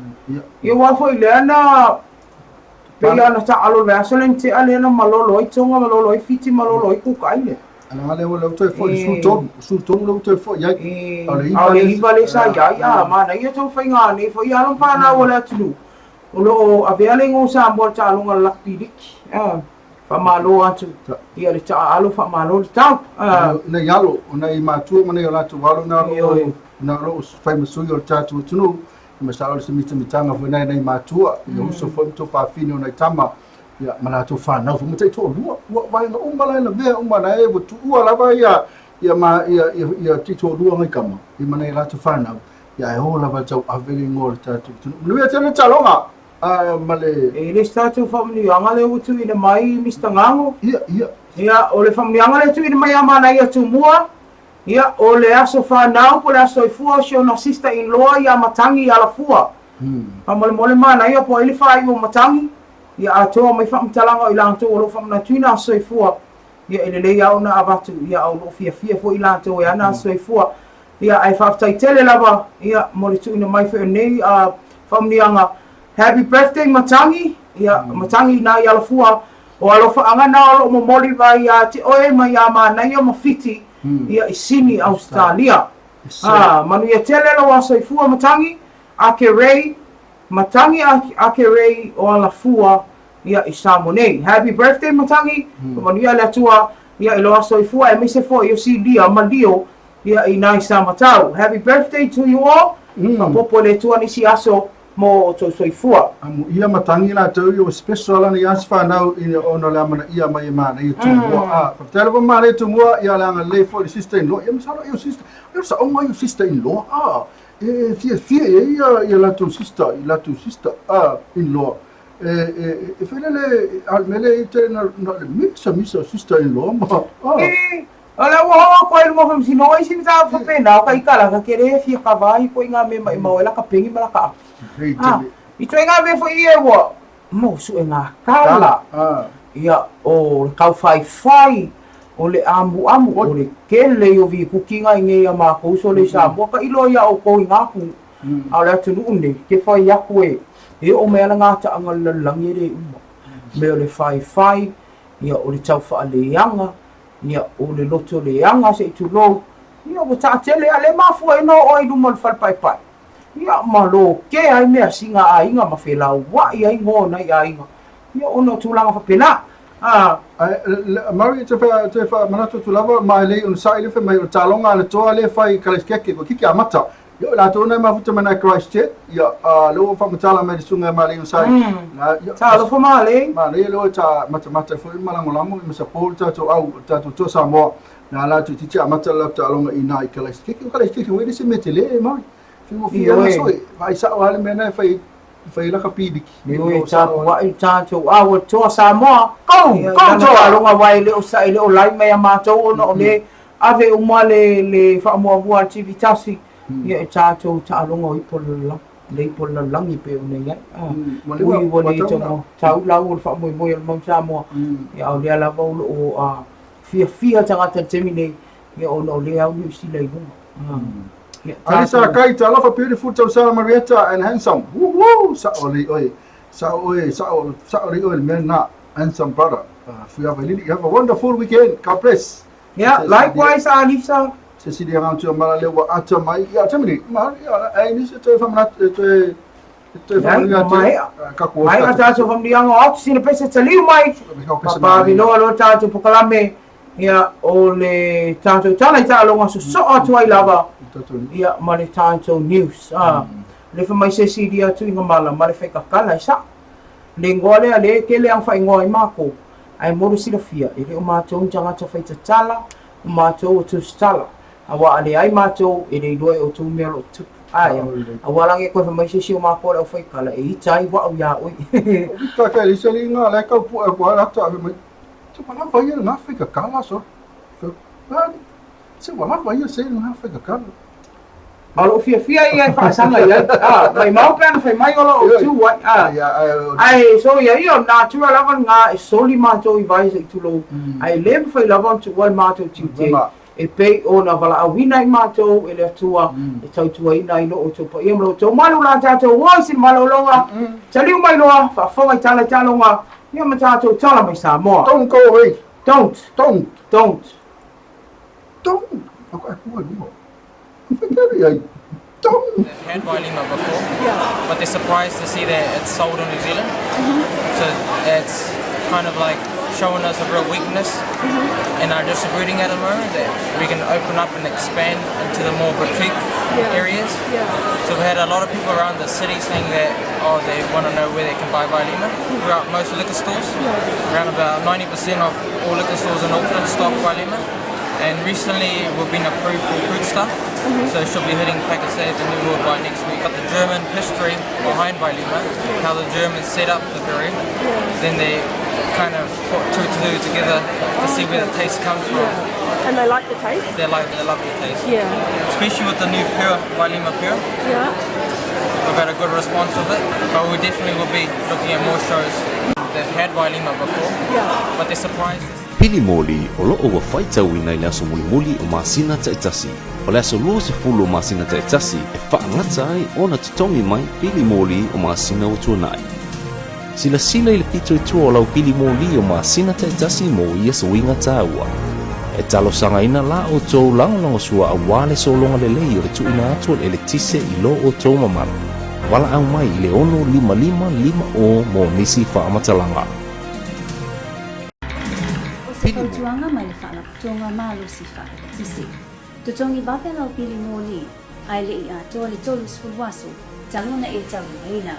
Io wa foi le ana pe ana ta alo le asolente ale na malolo i tonga malolo i fiti malolo i kukaile. Ana le o to foi sulton lo to foi ya. Ale i vale sa ya mana ia to fainga nei foi ala pa na wala tulu. Olo avele ngo sa mbol ta longa lakpidik. Fa malo atu. Ia le ta alo fa malo ta. Na yalo na i matu mana yo la tu walo na lo fai masu yo ta tu tunu. Masalo se mitanga foi na matua. Yo so foi to fa fino na tama. Ya mana to fa na foi mutai to lua. Vai na umala na ve umala e bu tu ua la vai ya ma ya tito lua ngai kama. I mana la to fa na. Ya e ho la va tau aveli ngol ta tu. Nu ya tena talonga. Male le statu family anga le utu ina mai Mr. Ngango. Ia o le family anga le tu ina mai amana ia tu mua. Ia o le aso fa nau po le aso i fua o na sister in law ia matangi ala fua. Mole mole mana ia po ili fa i o matangi. Ia atoa mai fa mtalanga i lanto o lo fa na tuina aso i fua. Ia ele le ia ona avatu ia o lo fia fo i lanto ia na aso i fua. Ia ai fa tai tele lava ia mole tu ina mai fa nei family anga Happy birthday Matangi. Ia Matangi na ia lafua o alofa angana o momoli vai ia te oe mai ia mana ia mafiti ia isini Australia. Manu ia telelo wa soifua Matangi ake rei Matangi ake rei o alafua ia isamonei. Happy birthday Matangi. Manu ia le tua ia ilo soifua e mise fo ia si dia malio ia ina isa matau. Happy birthday to you all. Popo le tua ni si aso mo to soifua. Ia Matangi la tau yo special ana ia sfanau in ona la mana ia mai mana ia tu mo tele va mare tu mo ia la le for the sister in law ia msalo ia sister ia sa o mai sister in law fie ia la tu sister in law fele almele te na misa sister in law ma ala wa ko mo fam sino ai sin sa fa pena ka ikala ka kere fie ka vai ko inga me mai mo la ka pengi mala ka Ito nga me fo ia wa mo su nga kala ia o kau fai o le amu o le kele o vi kukinga nge ia ma ko so le sa mo ka ilo ia o ko nga ku ala tunu unde ke fai ya ku e o me nga ta anga le langi re me o le fai ia o le tau fa le yanga ia o le loto le yanga se tu lo ia o ta tele ale ma fu no o i du mo fal pai ia malo ke ai mea singa ainga mafela wa ia ngona ia inga ia ono tulanga fa pena Mari te fa manato tu lava mai le un sai le fa mai talonga le toa le fai kaleskeke ko kiki amata yo la tona ma futa mana Christchurch ia lo fa matala mai sunga mai le un sai ta lo fa male lo ta mata fo malango lamo me sapol ta to au ta to sa mo na la tu ti amata la talonga ina kaleskeke we se metele mai Fia soi vai sa wale mena fai la kapidiki ni ta wa ta to awo to sa mo ko to alonga vai le o sai le o lai mai ma to no le ave o male le fa mo wa activitasi ia ta to ta alonga i pol la langi pe o nei ui wole to no ta la o fa mo mo sa mo ia o le la o fia tanga te temine ia o no le au ni si le Alisa Kaita, love a beautiful Tausara Marietta and handsome. Woo! Saoli oi, man, not handsome brother. If you have a wonderful weekend, God bless. Yeah, likewise, Alisa. Cecilia around to Malalewa Atamai, Atamini, I need to from that mai atato from the young out sin pese tali mai papa vino alo tato pokalame ia o le tato tala ita longa so atu ai lava ia male tato news le fa mai se si dia tu inga mala male fe kakala sa le ngole ale ke le ang fa ngoi mako ai moru sila fia ile o mato janga ta fa tala o mato tu stala awa ale ai mato ile doi o tu melo tu ai awalang e ko fa mai se si o mako le fa kala e tai wa ya oi ka ka le sali nga le ka pu ko la ta me tu pa na fa ia na fa kakala so se wala fa ia se na fa kakala Alo fia ia fa sanga ia mai mau plan fa mai olo tu wa ai so ia io natural lavan nga soli mato i vai se tu lo ai lem fa lavan tu wa mato tu te e pe ona vala awina i mato ele tua e tau tua ina ino o topa ia mlo to malu la tato wa sin malo longa taliu mai loa fa fa mai tala talonga ia matato tala mai sa mo don't go away don't They've had Wailima before, but they're surprised to see that it's sold in New Zealand. So it's kind of like showing us a real weakness in our distributing at the moment, that we can open up and expand into the more boutique areas. So we've had a lot of people around the city saying that, they want to know where they can buy Wailima throughout most liquor stores. Around about 90% of all liquor stores in Auckland stock Wailima. And recently we've been approved for food stuff, so it should be hitting packets at the New World by next week. But the German history behind Wailima, how the Germans set up the brewery, then they kind of put two to two together to see where the taste comes from. And they like the taste? They love the taste. Yeah. Especially with the new Pure, Wailima Pure. Yeah. We've had a good response with it, but we definitely will be looking at more shows. They've had Wailima before, but they're surprised. pili moli o loo ua faitauina i le aso mulimuli o masina taʻitasi. O le aso 20 o masina taʻitasi e whaangata ai ona totongi mai pili moli o masina o tuanai. Sila i le pito i tua o lau pili moli o masina taʻitasi mo ia sawinga tāua. E talo sangaina la o tou lango sua a wale solonga lelei o le tuina atu o le tise i lo o tou mamara. Wala au mai i le 655 o mo nisi whaamatalanga. Se kautuanga mai le whaalaputonga malo si whaakatisi. Tutongi wape lau pili moli, ai le i atoa le tolu sfulwaso, taluna e talu reina.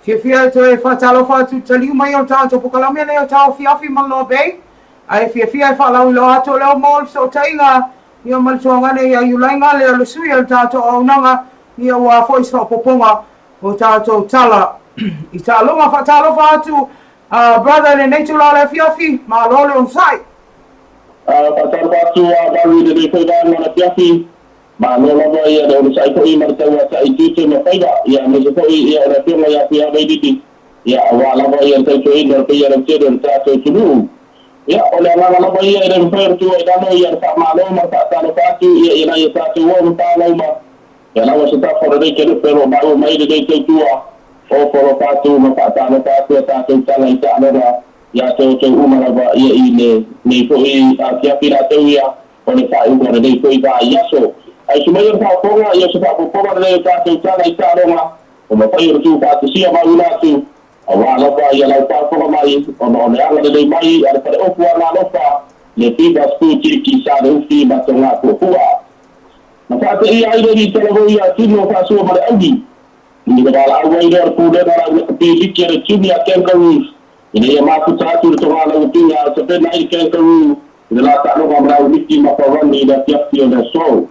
Fia to e whatalo whatu taliu mai o tātou pokalamia nei o TAUAFIAFI ma LOABAY. Ai fia e whalau lo ato leo mōl so tainga. Ia malsuanga nei a iulainga leo le sui o tātou aunanga. Ia ua fois whapoponga o tātou tala. I tālunga whatalo whatu brother le nei tula le fiafi ma lole on sai. Whatalo whatu baru le nei whaidanga na fiafi. Ma no lava ia le sai ko i martawa sa I tute ma faida ia me ko I ia ra pionga ia pia baiditi ia wa lava ia te ko I no pia ra tede ta to tulu ia ole lava ia re fer tu ia no ia ta ma no ma ta no patu ia ia ta tu wo ta no ma ia lava se ta fora de ke pero ma o mai de te tua o fora patu ma ta no patu ta tu ta lai ta no ia to uma lava ia I ne ko I a kia pira te ia ole ta I ko de ko I ba ia so ai sumai o tāponga ia se tāponga rei o tātou tāna I tāronga o mapai o tū tātusia mai unatu a wālapa ia lau tāponga mai o no ne anga rei mai a le pare opu ana lopa le piba skuti ki sāre ufi ma tō ngā kua ma tāte I aire ni tala hoi a tino o tāsua mare augi ni ka wala au aire ar pūrena ra pīliki a re tuni a kangaroos I ne ia māku tātu re tō ngā lau tinga a se pena I kangaroo I le la tāronga mrau wiki ma whawani da tiapti o le sou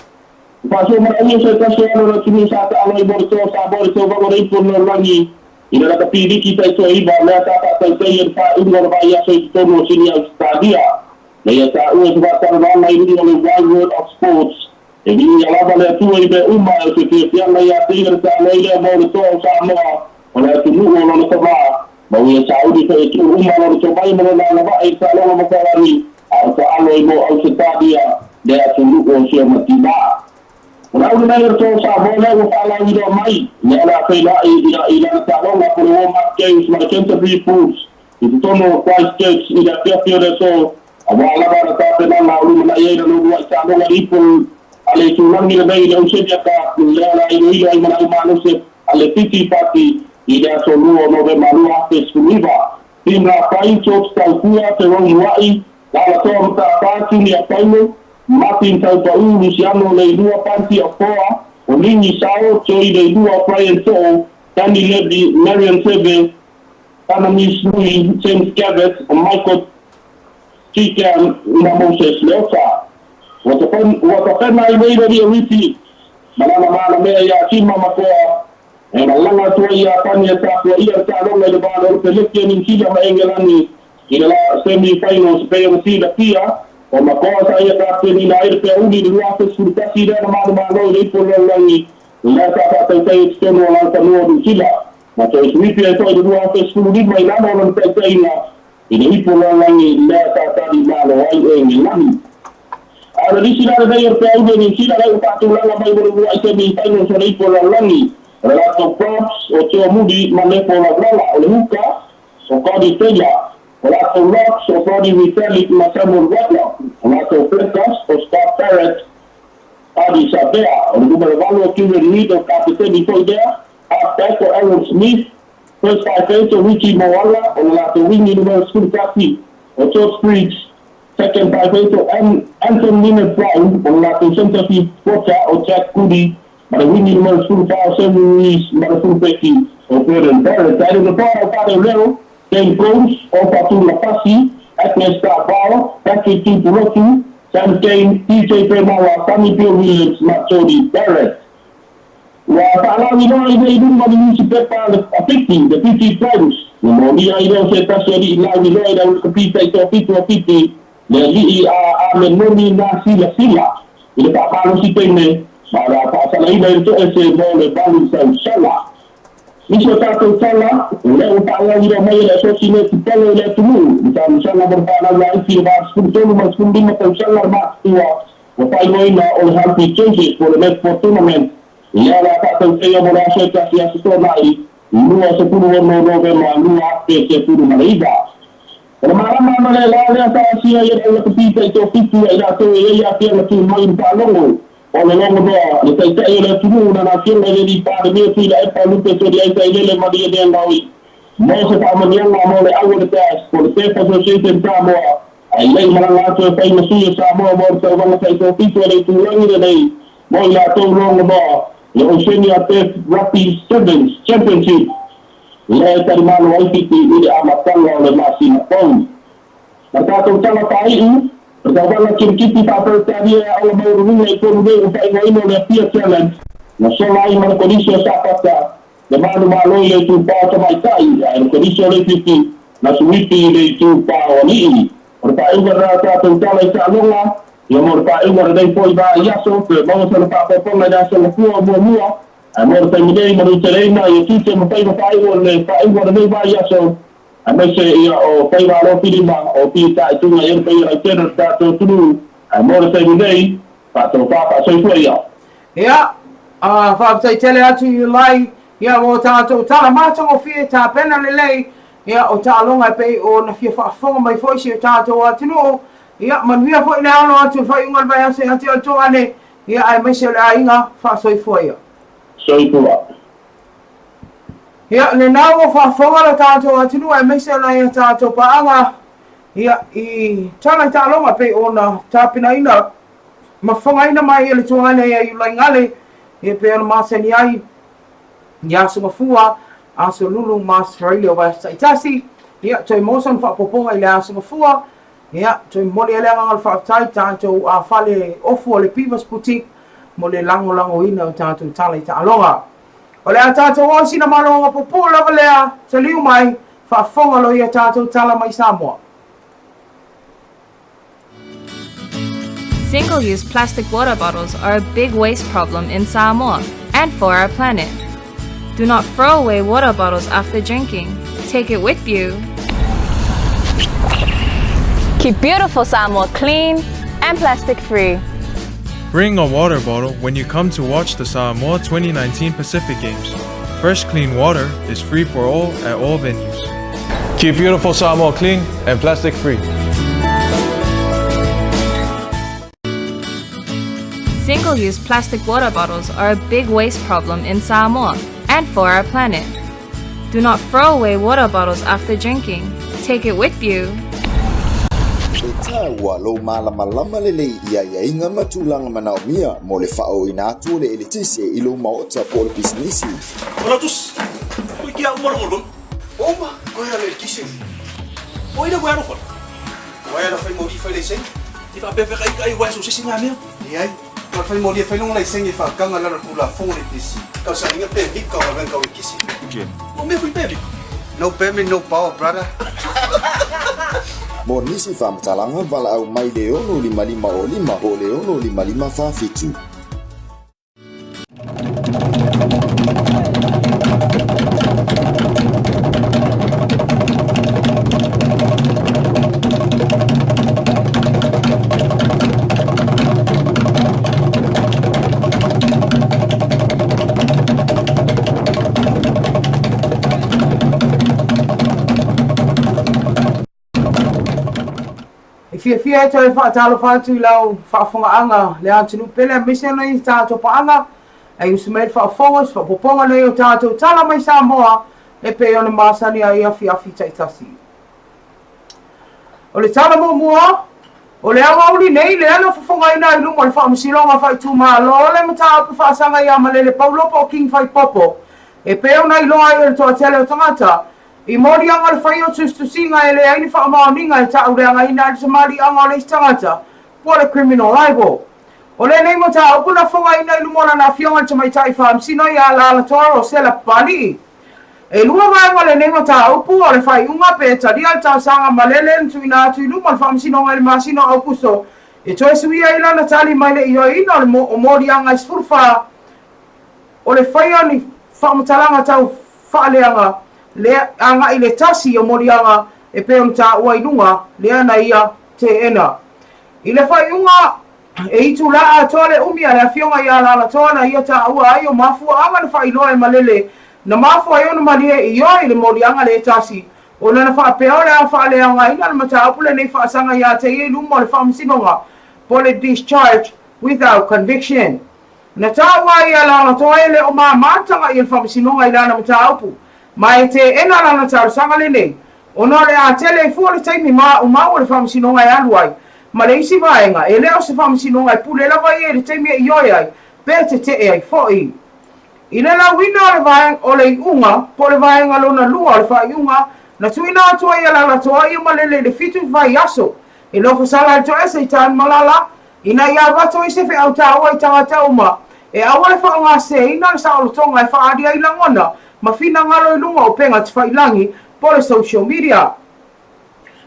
Paso marami sa tasya na tumi sa taalo I borto sa borto bagore po no langi ina na kapili kita ito iba na ta ta tayo pa ingo ba ya so ito mo sinya stadia na ya ta u ba ta na mai ni no world of sports e ni ya la ba le tu ibe uma se te ya na ya te ta na ile borto sa mo ona tu no no to ba ba ya sa u di ko tu uma no to ba mo na ba ai ta no mo ka ni a ta alo mo au stadia de a tu no so matina Ora una mer to sa bola o fala I do mai ne la fela I la ta longa por o ma games ma Canterbury Foods I to no Christchurch I la pia de so awala ba ta pe na na u na ye no wa ta no I pul ale tu lang ni dai le se ya ka le la I ma na no se ale titi pati I da so no be malu a pe suniva timra pai chok ta kuya te ro wai la to ta pa ti ni a paino Martin Taupau Luciano le dua panti a foa o Lini Sao Choi le dua Brian To Danny Levy Marion Sebe Tanamis Nui James Gabbett o Michael Chikan na Moses Leosa wata pena I weira ria witi mana mea ya chima makoa e na langa tua ia pani e tāpua ia tāronga le bāna o te leke ni kila ma engelani I la semi-finals pe o sida pia o makoa sa ia ka ni na ire pe uni ni wa pe surtasi re na ma le po le langi la ta ta te no la ta no di kila ma to sui pe to di wa pe suru di mai na no te te ina I ni po le langi la ta di ma lo ai e ni langi ala di sila re ia pe uni ni kila re ta tu la mai bo wa se mi tai no so ri po le langi la to props o te mudi ma le po la grala o le huka o ka di tela Ola to rocks o body metallic masamul wala. Ola to flecas o star parrot. Adi sabea. O numero valo kiwe nido kapiteni foi dea. Halfback o Aaron Smith. First five eight o Richie Moala. Ola to wingi numero school kapi o George Bridge. Second five eight o Anthony Linnet Brown. Ola to center field Pocha o Jack Goody. Mara wingi numero school foul Sammy Ruiz. Mara full peki o Pedro Barrett. Tayo na po o Padre Leo. Ken Combs, Opatu Lapasi, Agnes Tabao, Patrick Tupurotu, Sam Kane, TJ Pemawa, Sammy Bill Williams, Matsodi Barrett. Wa ta'ala ino ina idun mali si pepa a 50, the 50 times. Monia ino se tasori ina ino ina kapita ito pito piti, le li a menoni na sila. Ina pa palo si tene, para pa sa ina ito ese mo le balu sa sala. Miso tato sala, le utala iro mai le sosine titalo le tumu. Misalnya sala berpana lai si bar skuntolu mas kundi matau sala mas tua. Wapai moi na all happy changes for the next tournament. Ia la tato kaya morasa kasi asito nai. Nua sepuluh November nua pe sepuluh Malaysia. Kalau malam le la le ta si ia le kupita ito pitu ila to ia pia le tu mai palongo. O le longo doa, le taitai le tumu na nafienga le li pāre mea tui la epa lupe so di aitai lele maria de angaui. Mo se pa manianga mo le awa le tās, ko le pepa so se te Samoa. Ai lei maranga ato e pai masuia Samoa mo le tau wanga sai tō pitu e le tūrangi le nei. Mo I la tau longo doa, le Oceania Test Rugby Sevens Championship. Le tari malo ai titi i le amatanga o le masina pong. Matato tanga pai pertama kiti tato tadi ala maurunga itu rugi untuk ini oleh pihak challenge. Nasional mana kondisi sapata. Demanu malo itu pa samai tai. Kondisi oleh titi nasumiti itu pa oni. Pertama berata tentang itu alunga. Yang pertama dari poi ba yaso ke mau selapa popong ada selapua mua. Amor termine menucerena itu sempai pai oleh pai dari ba yaso. Amai se ia o pai walo pilima o pita itu ngai pai ra tena tato tulu amor se nei pato papa so ia ya fa tai tele atu lai ya o tato tala mato o fie ta pena lei ya o ta longa pe o na fie fa fonga mai foi se tato atu ya man via foi na no atu fa ungal vai se atu atu ane ya ai mai se la inga fa so foi so ia ya le nawo fa fonga la tato atu ai mai se la ia tato pa anga ya I tana ta longa pe ona tapina ina mafonga ina mai ele tuanga ia I ngale e pe ona maseni ai ya so mafua aso lulu mas Faraile o vai itasi ya toi moson fa poponga ile aso mafua ya toi mole ele ngal fa tai tanto a fale ofu le pivas boutique mole lango ina tanto tala ta longa ole tato o sina malonga popo la valea taliu mai fa fonga lo ia tato tala mai Samoa. Single-use plastic water bottles are a big waste problem in Samoa and for our planet. Do not throw away water bottles after drinking. Take it with you. Keep beautiful Samoa clean and plastic-free. Bring a water bottle when you come to watch the Samoa 2019 Pacific Games. Fresh clean water is free for all at all venues. Keep beautiful Samoa clean and plastic-free. Single-use plastic water bottles are a big waste problem in Samoa and for our planet. Do not throw away water bottles after drinking. Take it with you. Taua lo malama lele ia inga matulanga manaumia mo le fao ina atu le elitise ilo maota po le business. Ora tus. Ko kia umor. Oma, ko ya le elitise. O ina wa no ko. Wa ya fa mo di fa le sen. Di fa pe kai wa so sisi ngame. Ia Kalau fai mo dia fai long lai sengi fa kanga la kula fong le tisi. Kau sa inga pe big kau ben kau kisi. Okay. Mo me fui baby. No payment no power brother. Mo nisi fa mtalanga vala au mai de ono lima o lima o le ono lima fa fitu. Fia toi fa talo fa tu lau fa fonga anga le atunu pele mise no I tato pa anga ai usmel fa fonga fa poponga le tato tala mai Samoa e pe ona masani ai fia taitasi o le tala mo mua o le anga uli nei le ana fa fonga ina I lunga le fa musilonga fa tu ma lo le mata fa sanga ia malele paulo po king fa popo e pe ona I loa I to tele o tangata I mori anga le whai o tustu singa e le aini wha maoninga e tau reanga ina le samari anga le tangata po le criminal libel. O le nei mo ta upuna whonga ina I lumona na fionga te mai tai wha msino I ala ala toa o sela pali. E lua mai le nei mo ta upu o le whai unga pe tari al ta sanga malele ntu ina atu I lumona wha msino ngai le masino au kuso. E toe suia ila na tali mai le io ina o mori anga I sfurfa o le whai ani wha matalanga tau wha leanga. Le anga I le tasi o morianga e pe o ta ua inunga le ana ia te ena. I le whai unga e itu la a toa le umia le fionga ia la toa na ia ta ua ai o mafua anga le whai loa e malele na mafua e ona malie I oi le morianga le tasi o nana wha peo le a wha le anga ina le mata apule nei wha sanga ia te ie lumo le wha msinonga po le discharge without conviction. Na ta ua ia la toa e le o maa matanga I le wha msinonga I lana mata apu. Mai te ena lana tau sanga le nei. Ona le a tele fu le taimi ma o mau le whamsinonga e aluai. Ma le isi vaenga e leo se whamsinonga e pule lava I le taimi e ioi ai. Pe te ai fo I. Ina la wina le vai o le unga, po le vai ngalona lua le vai unga, na tuina atua ia la toa ia malele le fitu vai aso. E lo fa sala to ese i tan malala, ina ia vato i se fe au taua i tangata uma. E awa le wha ngā se ina le sa o tonga e wha adia i langona, ma fina ngalo i lunga o penga te whailangi po le social media.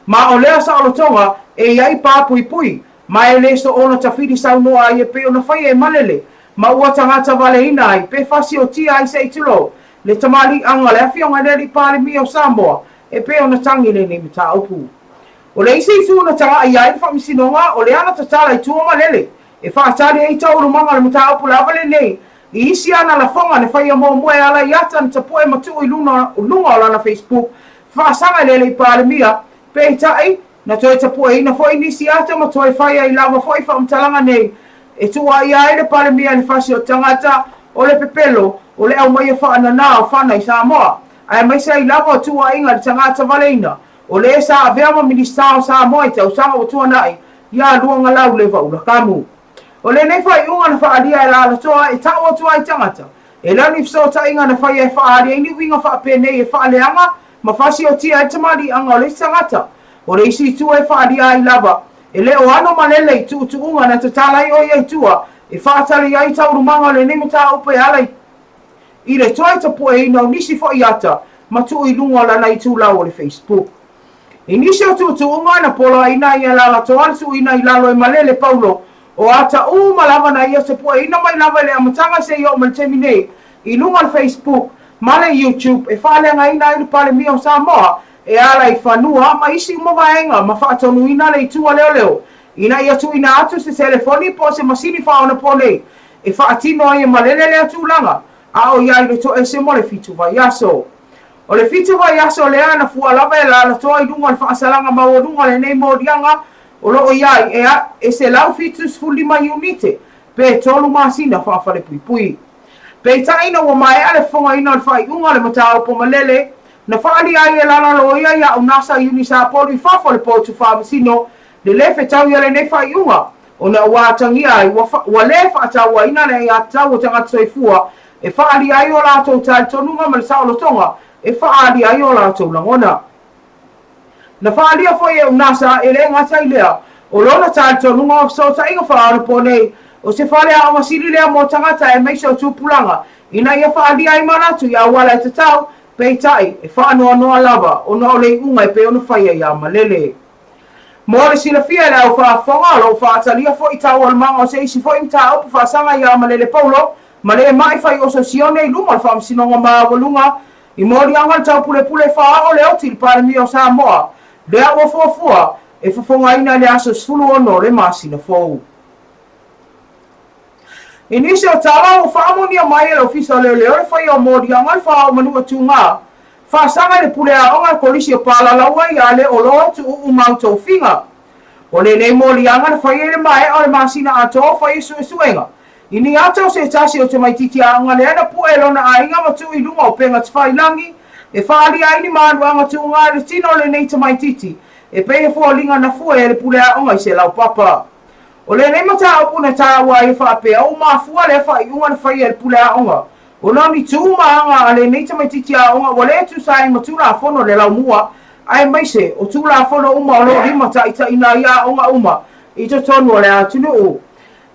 Ma o lea sa o tonga e iai pā pui pui, ma e le so ona tawhiri sau noa i e pe ona whai e malele, ma ua tangata vale ina ai, pe fasi o tia i se i tulo, le tamali anga le afi o ngai leri pāle mi o Samoa, e pe ona tangi le ni mita upu. O le isi i na tanga i ai wha misinonga, o le ana tatala i tua malele, e wha atari e tau rumanga le mita upu la vale nei, i isi ana la fonga ne whai a mo mue ala i ata ni tapu e matu i lunga o lana Facebook, wha sanga le le pāle mia, pe tai, na toi tapu e ina fwoi nisi ata ma toi whai ai lava fwoi wha mtalanga nei, e tua i ai le pāle mia ni whasi o tangata, o le pepelo, o le au mai e wha anana o whana i Samoa, ai mai sa i lava o tua inga le tangata valeina, o le sa aveama minista o Samoa i tau sanga o tua nai, ia luanga lau le vaula kamu. O le nei whai unga na whaadia e la ala toa e tau o tua i tangata, e lau ni fsota inga na whai e whaadia ini winga wha pene e whaaleanga, ma whasi o tia e tamari anga o le tangata, o le isi tua e whaadia i lava, e le o ano malele i tu unga na tatalai o iei tua, e whaatari ai tau rumanga o le nemita upe alai, i le toi tapu e ina o nisi fo i ata, ma tu i lunga lana i tu lau o le Facebook. I nisi o tu unga na polo ina i alala toa su ina i lalo e malele paulo, o ata malava na ia se po ina mai lava le amatanga se yo mal temine, i lunga le Facebook, male YouTube, e whale nga ina i pale mi o Samoa, e ala i whanua, ma isi umawaenga, ma whaatonu ina le i tua leo leo, ina ia tu ina atu se telefoni po se masini whaona po nei, e whaatino ai e malele le atu langa, a o iai le to e se mo le fitu vai aso. O le fitu vai aso le ana fua lava e la toa i dunga le whaasalanga ma o dunga le nei mo dianga, o lo o iai e se lau fitu sfulima unite, pe tolu masina whaafale pui pui. Pe taina wa mai ale fonga ina le whai unga le matao po malele, na whaali ai e lana lo ia ia unasa unisa polu i whafale po tu whaamisino, le lefe tau ia le nei whai unga, o na watangi ai, wa le whaatawa ina le ia tau o tangata soifua, e whaali ai o lato tal tonunga ma le sao lo tonga, e whaali ai o lato langona. Na whaali a fwoi e unasa e le ngata i lea, o lona tal tonunga o so ta inga whaara po nei, o se whaale a masiri lea mo tangata e meisa o tūpulanga, ina ia whaali ai manatu ia wala e tatau, peitai e whaanoa noa lava, o na ole unga e pe ono whaia ia malele. Mo le sila fia le au whaafonga lo whaatalia fo i tau almanga o se isi fo i mta upu whaasanga ia malele paulo, ma le mai whai o sosione i luma le whaamsinonga maa walunga, i mori anga le tau pule pule whaa o le oti le pare mi o Samoa, le au o fuafua e whafonga ina le aso sfulu ono le masina fou. I nisi o tawa o whaamonia mai le ofisa leo leo le whai o mori anga le whaa o manua tunga, whaasanga le pule a onga polisi o pala laua i ale o loa tu umautou finga. O le nei mori anga le whai ele mai o le masina ato whai su suenga. I ni atau se tasi o te maititi a anga le ana pu e lona a inga matu i lunga o penga te whailangi, e whaali a ini maanu anga tu unga le tino le nei te maititi, e peye fua linga na fua e le pule a onga i se lau papa. O le nei mata o puna tāua e whaapea o maa fua le whai unga le whai e le pule a onga. O nani tu anga a le nei te maititi a onga wa le tu sa inga tu la fono le lau mua, ai maise o tu la fono uma o lo rima ta ita ina ia onga uma, i to tonu o le atunu o.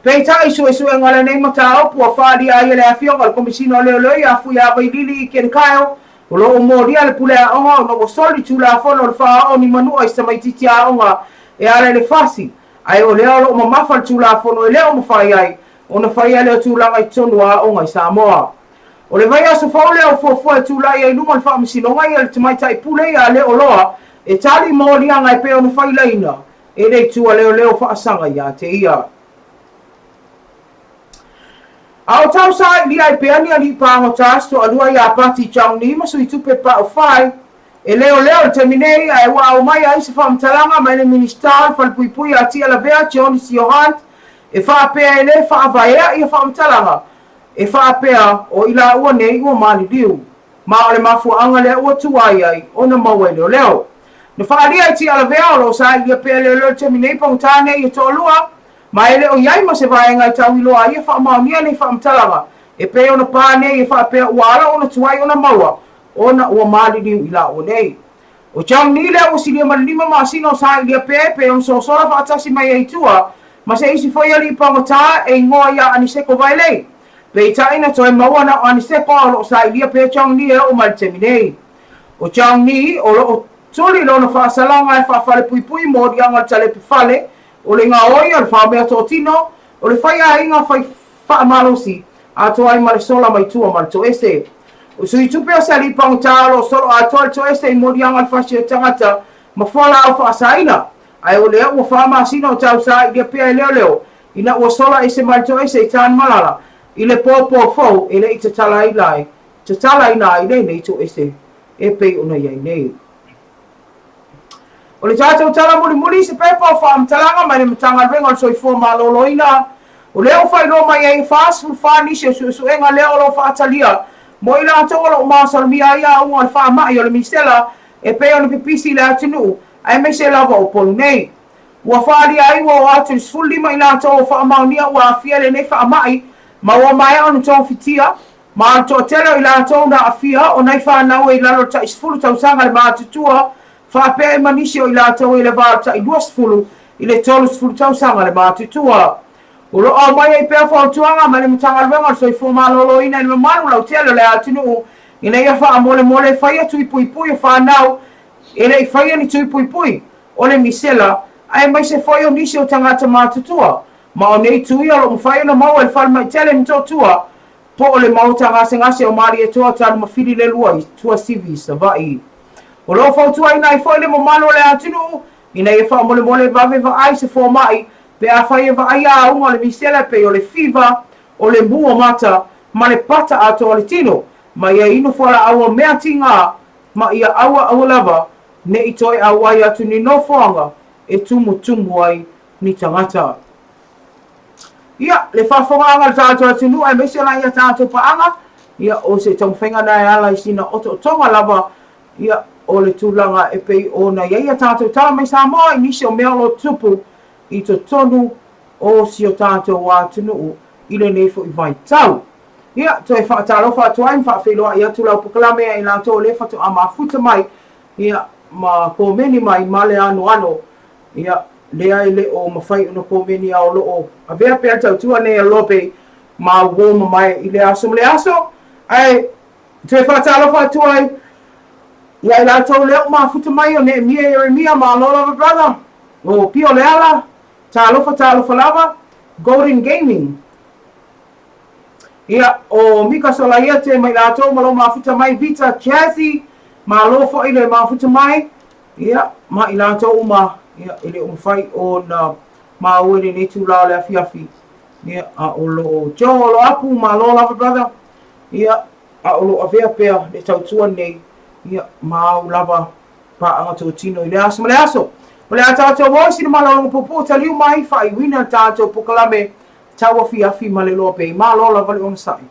Peita isu e ngala nei mata o pua whaari a ia le awhionga le komisino leo leo i afu ia vai lili i ken kaio, o lo o moria le pule a onga o no soli tu la fono le wha o ni manua i sa maititi a onga e ale le fasi. Ai o leo lo o mamafa le tu la fono e leo mawhai ai, o na whai a leo tu langa i tonu a onga i Samoa. O le vai aso whau leo fuafua e tu lai ai luma le wha misino ngai e le tamaitai pule i a leo loa, e tali moria ngai pe o na whai laina, e rei tua leo leo wha asanga i a te ia. Au tau sa li ai peani ali pango tasto alua ia pati chang ni masu i tupe pa o fai e leo leo te minei ai wa o mai ai se fam talanga mai le minister fal pui pui ati ala vea John Siohant e fa pea ele fa vaia i fam talanga e fa pea o ila ua nei ua mani liu ma ole mafu anga le ua tuai ai ona mawe leo leo no fa ali ai ti ala vea lo sa ia pea leo te minei pang tane i to lua ma ele o iai ma se vaenga i tau iloa ia wha maonia nei wha mtalanga E pe ona pa nei e fa pe wala ona tuai ona maua. Ona ua maliliu ila o nei. O chang ni le o silia malima masino sa ilia pe on so sola fa atasi mai ai tua. Ma se isi foi ali pangota e ngoa ia aniseko vai lei. Pe taina toi maua na aniseko alo sa ilia pe chang ni e o maltemi nei. O chang ni o lo tuli lo na fa salanga e fa fale pui pui mo di anga tale pe fale. O le nga oi al fa mea totino. O le fai a inga fai fa malosi. Ato ai male sola mai tua mal to ese. O sui tupe o sali pangota alo solo ato al to ese mo di anga al fa se tangata. Ma fala au fa saina. Ai o leo ua whamasina o tau sa i le pia e leo. Ina ua sola e se malto e se tan malala. I le pōpō fau e le i te tala i lai. Te tala i nā i le nei to e se. E pei una iai nei. O le tātou tala muri muri se pepa o whaam talanga mai le matanga renga o soi fua malolo ina. O leo whai lo mai e whaasfu whaani se su enga leo lo whaatalia. Mo ila atonga lo umasal mia ia unga al whaamai o le misela. E pei ona pipisi le atinu. Ai me se lava o polu nei. Ua whaari ai ua atu sfuli mai nā tō o whaamaunia ua awhia le nei whaamai. Ma ua mai anu tō whitia. Ma anu tō telo i la tō na awhia o nei whanau e lalo ta isfulu tau sanga le mātutua. Whapea e manisio i la tō e le vāra ta i lua sfulu i le tolu sfulu tau sanga le mātutua. Uro o mai e pēr whautuanga ma le mutanga renga so i fuamalolo ina i le manu lau telo le atinu. Ina ia wha mole mole whaia tui pui pui o whanau. E le whaia ni tui pui pui. O le misela, ai mai se whaia o nisi o tangata mātutua. Ma o nei tui alo mo whaia na mau e whal mai tele ni tō tua. Po o le mau tangase ngase o maari e toa tanu mawhiri le lua i tua sivi sa vai. O lo whautua ina i whaia le mo malo le atinu. Ina i wha mole mole vave va ai se fō mai. Pe a whaia va ai a unga le misela pe o le fiva. O le mua mata. Ma le pata ato o le tino. Ma ia inu whala aua mea tinga. Ma ia aua aua lava. Ne i toi au ai atu ni no whanga e tumu ai ni tangata. Ia, le whawhonga anga le tātou atu nu ai mese la ia tātou paanga. Ia, o se tau whenga nai ala i sina oto tonga lava. Ia, o le tūlanga e pei o na ia tātou tala mai sa moa i nisi o mea lo tupu i to tonu o si o tātou atu nu i le nefo i vai tau. Ia, toi whaatalo whaatuai mwha wheloa i atu lau pukalame i la tō le whatu a mafuta mai. Ia, ma komeni mai male ano ia le ai le o mawhai una komeni au loo a vea pēr tau tua nei a lobe ma woma mai i le aso ai te whaatalo whaatuai ia i la tau leo ma futa mai o ne mia ma lola brother o pio le ala talo lava Golden Gaming ia o Mika Solaia te mai la tau malo ma futa mai Vita Jazzy ma lofo i le mafuta mai ia ma i lātou uma ia i le umwhai o na maue ne tu lao le afiafi ia a o lo jo o lo apu ma lo lava brother ia a o lo avea pea le tautua nei ia ma au lava pa anga tō tino i le aso ma le aso o le a tātou voisi na malolonga popo taliu mai whai wina tātou pokalame tauafiafi ma le LOABAY ma lo lava le ona sai.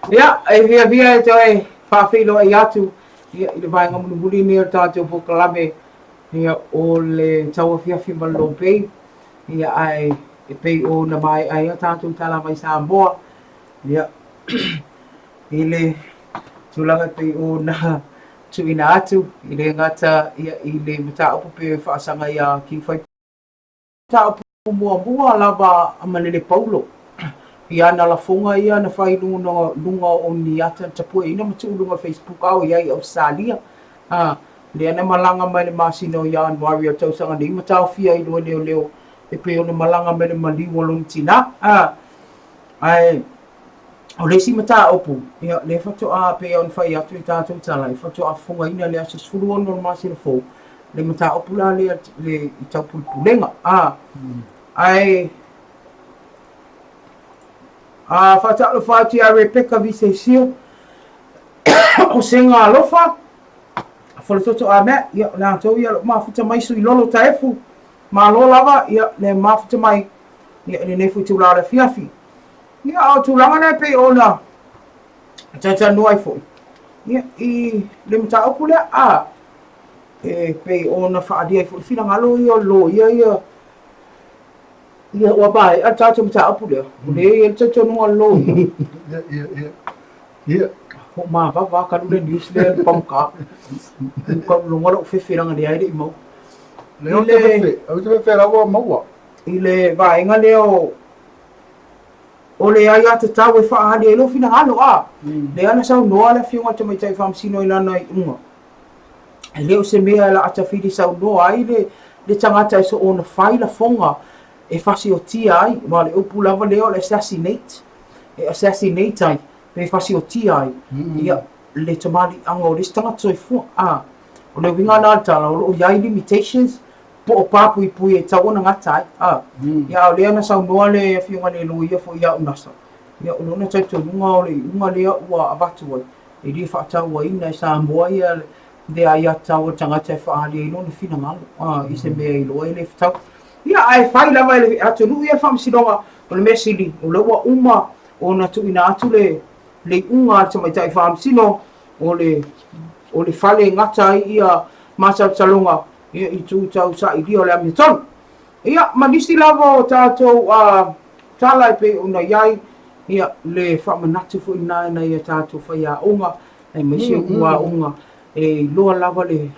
Ia, e via e toi whawhilo e atu. Ia, i le vaenga muli ni o tātou pokalame. Ia, o le TAUAFIAFI ma LOABAY. Ia, ai, e pei o na mai ai a tātou tala mai Samoa. Ia, i le tūlanga pei o na tuina atu. I le ngata, ia, i le mata upu pe whaasanga ia ki whai. Mata upu mua lava amanele paulo. Ia na la fonga ia na fai lunga o ni ata tapua ina matu lunga Facebook au ia i Australia. le ana malanga mai le masino ia an wario tau sanga ni matau fia I lo leo e pe ona malanga mai le mali wolon tina ai o le si mata opu ia le fato a pe on fai atu I tātou tala I fato a fonga ina le asis fulu ono masino fo le mata opu la le I tau pulpulenga ai fata lo fati a Rebecca vise sio o senga alofa fole toto a me ia na tau ia mafuta mai sui lolo taefu ma lo lava ia le mafuta mai ia le nefu tu la fiafi ia au tu langa ne pe ona tata no ai fo ia I le mata opu le e pe ona fa dia fo fina ngalo ia lo ia wa bai a tata mata opu le le tata no lo ia ho ma va ka lu New Zealand pamka ko lu ngalo fe ranga dia I mo le o te fe la wa mo ile va inga leo o le ai ata tau e fa hali lo fina halo le ana sau no ala fiunga te mai tai fam sino ina nai unga leo se mea la ata fidi sau no ai le tangata so ona faila fonga e fasi o tia ai ma le upu lava leo le assassinate ai pe fasi o tia ai ia le tamali anga o le tangata fu o le winga na tala o yai limitations po o papu I pui e tau ona ngata ia o le ana sau noa le fiunga le lo ia fo ia unasa ia o lona taitu unga lea ua avatu ai e li whaatau ai na Samoa ia le ai atau o tangata e whaali e lona fina ngalo I se mea I loa I le whatau ia ai whai lava le atu nu ia whamsidonga o le mea sili o le ua uma o na tu ina atu le unga ata mai tai whamsino o le whale ngata ai ia masa talonga ia I tu tau sa I dio le amiton ia manisi lava o tātou tala pe una iai ia le whamanatu fu ina ia tātou whaia onga e mesia ua onga e loa lava le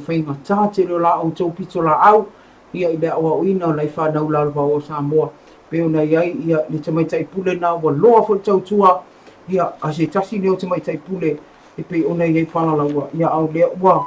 whainga tāte lo la au tau pito la au ia I le awa uina o lai whanau lalva o Samoa pe una iai ia le tamaitai pule na wa loa fu tau tua ia a se tasi leo tamaitai pule e pe una iai pala laua ia au lea ua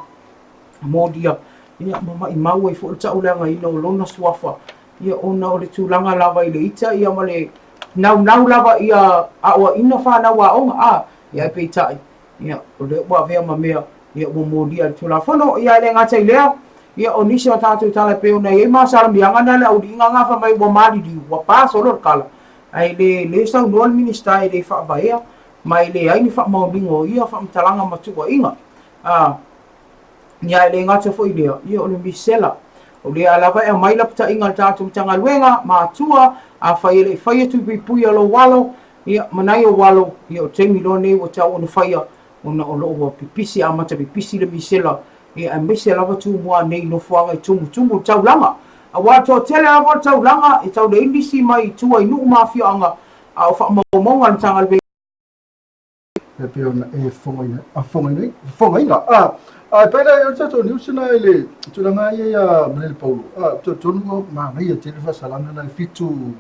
modia ia mama I mau e fu tau leanga ina o lona suafa ia ona o le tūlanga lava I le ita ia ma le nau lava ia awa ina whanau a onga ia pe tai ia o le ua vea ma mea ia ua modia le tūla whano ia le ngata I lea ia o nisi o tātou tala pe ona ia masara mianga na le au di inga ngafa mai ua mali di ua paso lor kala ai le sau noa minister I le whaavaya mai le ai ni whaamaulingo ia whaamtalanga matua inga ia le ngata fo I lea ia o le misela o le alava e mai la pata inga tātou tanga luenga mātua a whaia le whaia tu pui alo walo ia manai o walo ia o te milone o tau ona whaia ona o loo pipisi a mata pipisi le misela ia a mese lava tu mua nei no fuanga I tumu tau langa a wato tele lava tau langa I tau le indisi mai tua I nuu mafia anga a o whaamamonga le tanga luenga pe ona e fonga ina pera eu tato ni usina ele tulanga ia mele paulo tonu ma ia te fa salanga na fitu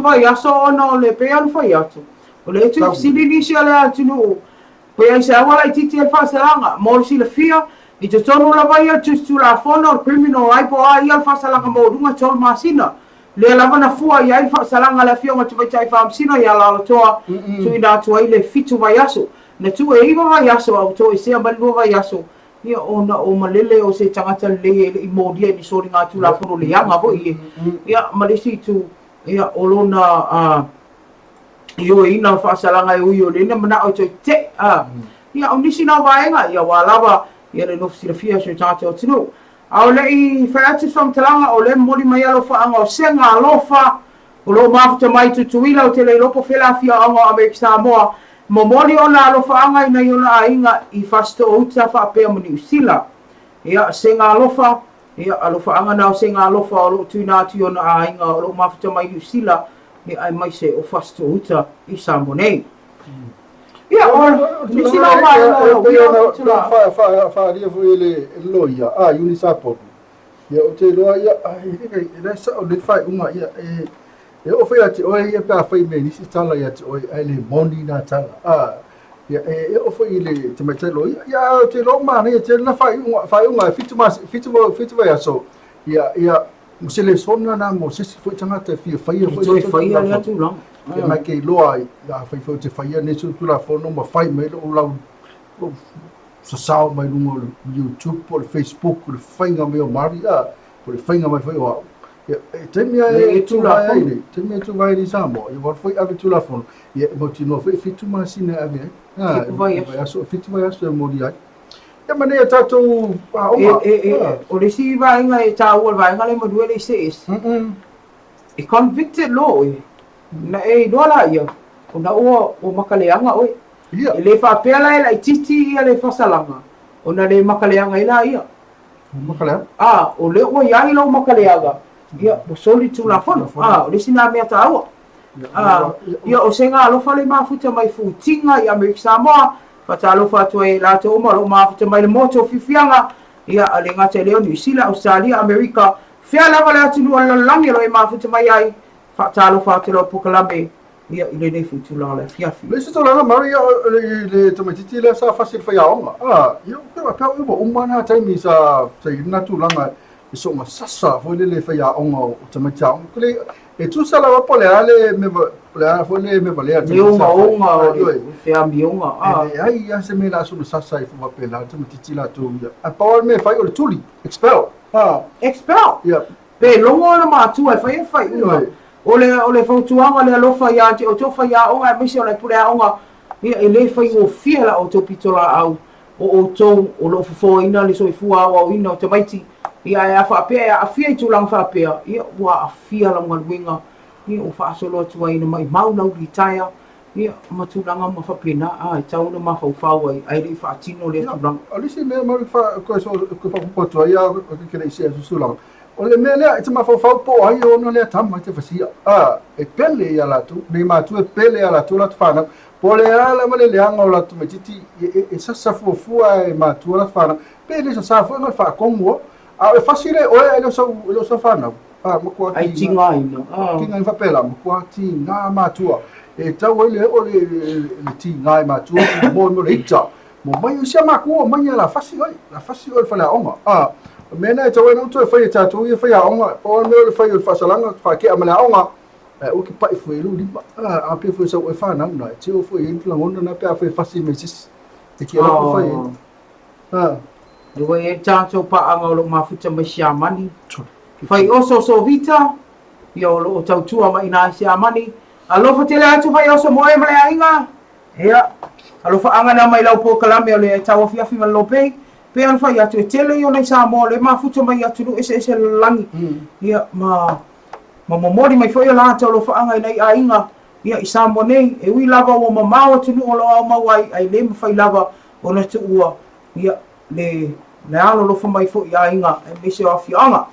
vai aso ono le pe an fai atu o le tu silili sia le atu no pe ai sa wala I titi fa salanga mo si le fia I te tonu la vai atu tu la fono criminal ai po ai al fa salanga mo dunga tol masina le lava na fua ia fa salanga la fia mo tu vai fa masina ia la toa tu ina tu ai le fitu vai aso na tu e iwa vai aso au to se ambalu vai aso ia ona o malele o se tangata le I modia ni sori ngā tū la whono le anga vo ia malesi tu ia o lona I o ina whaasalanga ui o lena mana o toi te ia o nisi nā vaenga ia wālawa ia le nofu sila fia so tāte o tino a o le I whaati whamtalanga o le mori mai alo whaanga o senga alofa o lo mafuta mai tutuila o te le lopo whela fia anga o Amerika Samoa momoli ona alofa anga ina iona ainga I fasto o uta whaapea mani usila. Ia senga alofa, ia alofa anga nao senga alofa o lo tuna atu iona ainga o lo mafuta mai usila. Ia ai mai se o fasto o uta I Samonei. Ia o nisi nao mai o whaaria fu ele loia, Unisapo. Ia o te loa ia, e sa o le whai unga ia, e o whai ati oe ia pia whai me nisi tala ia te oe ai le moni nā tala. ia o foi ile te mai telo ia te lo ma ne te na fai unga fitu vai aso ia musele sona na mo sisi foi tanga te fai foi ia tu long ia mai ke loa ia fai te fai ne tu la fono ma fai mai lo lau sao mai no YouTube por Facebook por fainga meu maria por fainga mai foi o te mia tu vai ni samo e vor foi ave tu la fono e mo ti no foi fitu ma sine ave vai aso fitu vai aso mo dia e mane tato o le si vai nga e taua vai nga le mo due le ses e convicted law na e dola ia o na o makaleanga oi e le fa pela e la titi ia le fasalanga ona le makaleanga ila ia makaleanga o le o ia ilo makaleanga ia o soli tu la fono o le sina mea taua ia o senga alofa le mafuta mai futinga ia Amerika Samoa fata alofa tu e la to ma lo mafuta mai le moto fifianga ia ale ngata leo New Zealand Australia Amerika fia lava le atu lua langi lo e mafuta mai ai fata alofa tu lo pukalame ia ile nei futu la le fiafi le sito la maria le tomatiti le sa fasil fa yaonga io que pa o umana taimi sa na tu langa so ma sasa fo le fa yaonga o tomatau le e tu sala va pole ale me la fo le me vale le uma fia mionga ai ya se me la su sasa i fo pela tomatiti la tu a power me fa o tuli expel expel pe longo na ma tu fa ole fautuanga le alofa ia te o tofa ia onga misi o le pule onga ia ele fai o fia la o topitola au o tou o lo fo ina le so fua o ina o te maiti ia ia fa pe a fia i tulang fa pe ia wa a fia la ngwinga ia o fa solo tu ina mai mau na retire ia matulanga ma fa pena tau na ma fa ai le fa tino le tulang ali se me ma fa ko fa po ia o ke le se sulang o le mele e te mafau po ai o no le tama te fasia e pele ia la tu me ma tu e pele ia la tu la fana po le ala ma le anga o la tu metiti e sa fu e ma tu la fana pele sa fu ngal fa kongo e fasile o e lo so fana mo ko ai tinga ina tinga fa pela mo ko tinga ma tu e tau le o le tinga ma tu mo le ita mo mai sia ma ko mai la fasile fa la onga mena e tawe no to fai tatu ia fai aonga o me le fai fasalanga fa ke amala aonga o ki pai foi lu di a pe foi so e fa na na ti o foi entla ngona na pe a foi fasi mesis e ki ala fai do e tatu pa anga lo mafuta mai siamani fai so vita yo lo tautua mai na siamani alo fa tele atu fai so moe male ainga ia alo fa anga na mai lau po kalame o le TAUAFIAFI ma LOABAY pe al fai atu tele yo nei Samoa le mafuta mai atu lu ese langi ia ma mori mai foi la tau lo fa anga nei ainga ia i Samoa nei e wi lava o mamao atu lu o lo au mawai ai le fai lava o na tu ua ia le alo lo fa mai foi ainga e me se afianga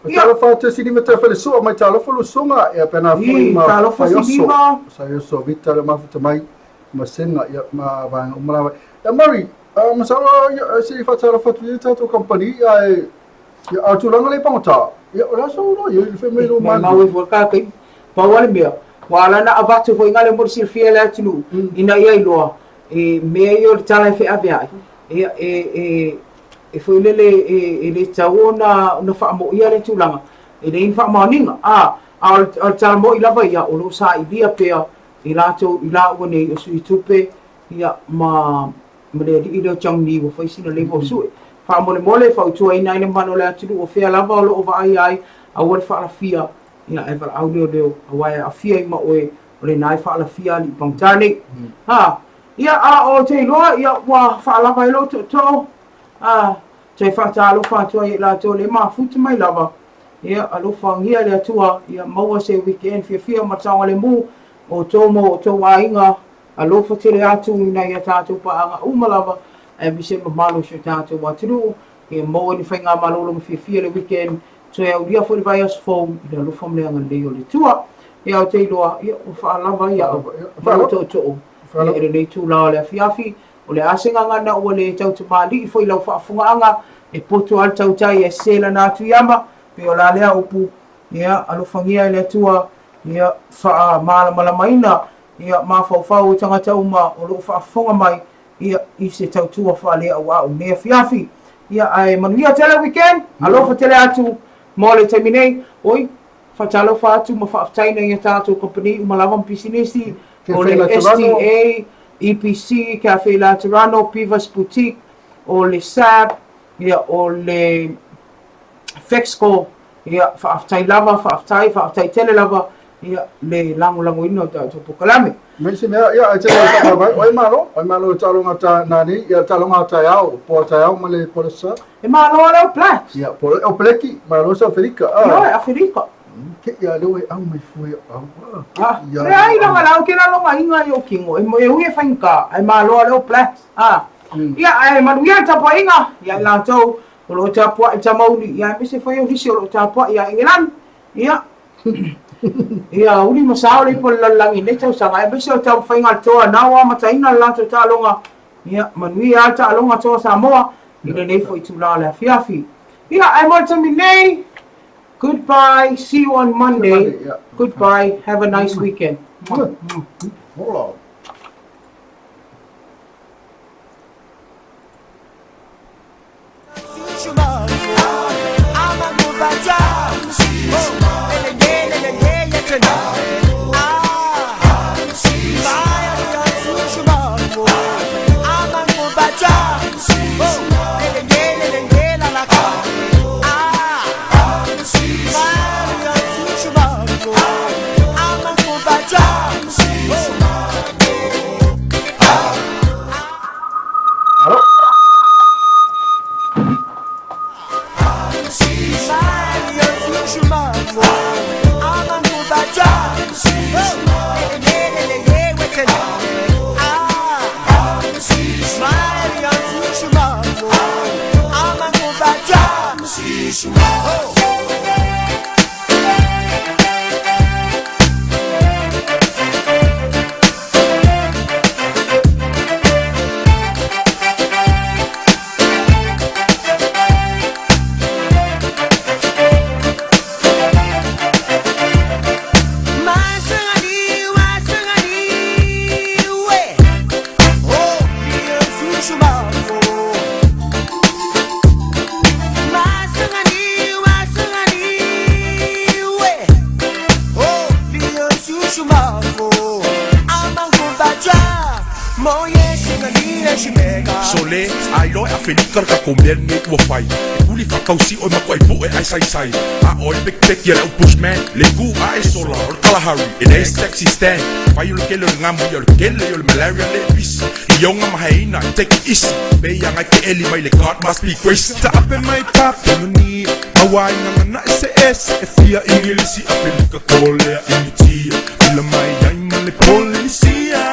ia lo fa te sini meta fa le so mai talo fa lo songa e pena foi ma talo fa sini sa yo so vita le mafuta mai ma senga ia ma va o mala ya mari masalo si fa talo fa tu to company ai ya tu langa le pangota ya ora so no ye fe me lo ma we for ka kai pa wale me wala na avatu foi ngale mo si fie la tulu ina ia ilo e me yo tala fe avia e foi le taona no fa mo ia le tulanga e le fa maninga al tala mo ila vai ya o lo sa ia pe ila to ila o ne o su tupe ia ma le di ilo chang ni wo foi sina le vo su fa mole fa tu ai nai mano le tu o fe lava o lo va ai a wor fa la fia ia e va audio de wa a fia ma o le nai fa la fia li pangtani ia o te lo ia wa fa la vai lo to te fa ta lo fa tu ai la to le ma futu mai lava ia alo fa ngia le tua ia maua se weekend fia ma tanga le mu o to wainga alo fa tele atu ina ia tatu pa anga umalava e bise malo se tatu watu e mo ni fainga malo lo fia le weekend so e dia foi vai as phone ina lo fam le anga le le tua e o te lo ia o fa lava ia fa to e le tu la le fiafi o le asinga ngana o le tau te mali foi lo fa funga anga e poto al tau tai e sela na tu yama pe o la le upu ia alo fangia le tua ia fa mala maina ia mafau tangata uma o lo whaafonga mai ia I se tautua whale au au nea fiafi ia ai manuia tele weekend alofa tele atu mo le taiminei oi whatalo whaatu ma whaaftaina ia tātou company umalawa pisinesi o le STA EPC Cafe La Toronto Pivas Boutique o le SAB ia o le Fexco ia whaaftai tele lava ia le lango ino tātou pokalame me se mea ia ai te la vai oi malo talo ngata nani ia talo ngata yao po ta yao male polisa e malo le Blacks ia po o pleki malo sa Afrika ia Afrika ke ia lo au me foi au ia ai la ngala ke la longa inga yo kingo e mo e ui fainka ai malo le Blacks ia ai manuia tapo inga ia la tau o lo tapo ta mauli ia me se foi o hisi o lo tapo ia England ia ia uli masao le po lalangi ne tau sanga e bese o tau whainga toa nawa mataina la tau ta longa ia manui a ta longa toa Samoa ina nei fo I tula le fiafi ia ai mo tami nei goodbye see you on Monday goodbye have a nice weekend hola Sole, ai loi a felikar ka komer nge ua fai E kuli whakausi oi maku ai po e ai sai A oi pek ia lau pushman Le gu a e sola o le Kalahari E nei taxi stand Fai o le kele o le ngamu ia o le kele o le malaria le pisi I onga mahaina I take it easy Bei anga ke eli mai le God must be grace Ta ape mai pape ni Awai nganga na SS E fia ingilisi a felika kole a imitia Ila mai ai ma le polisia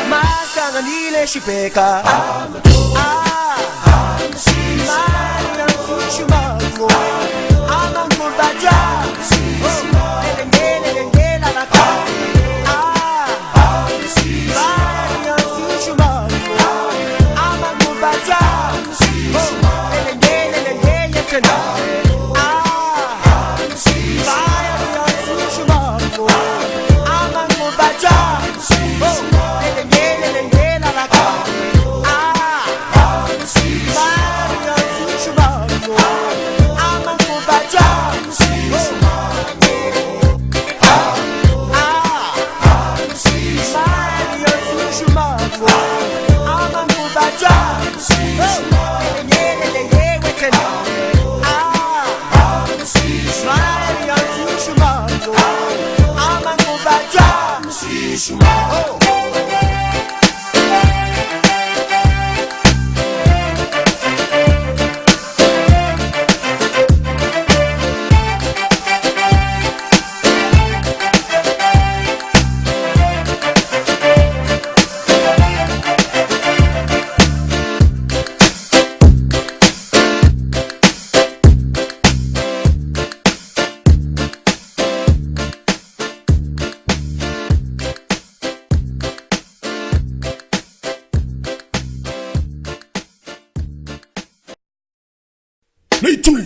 Masanga nile shipeka Me too.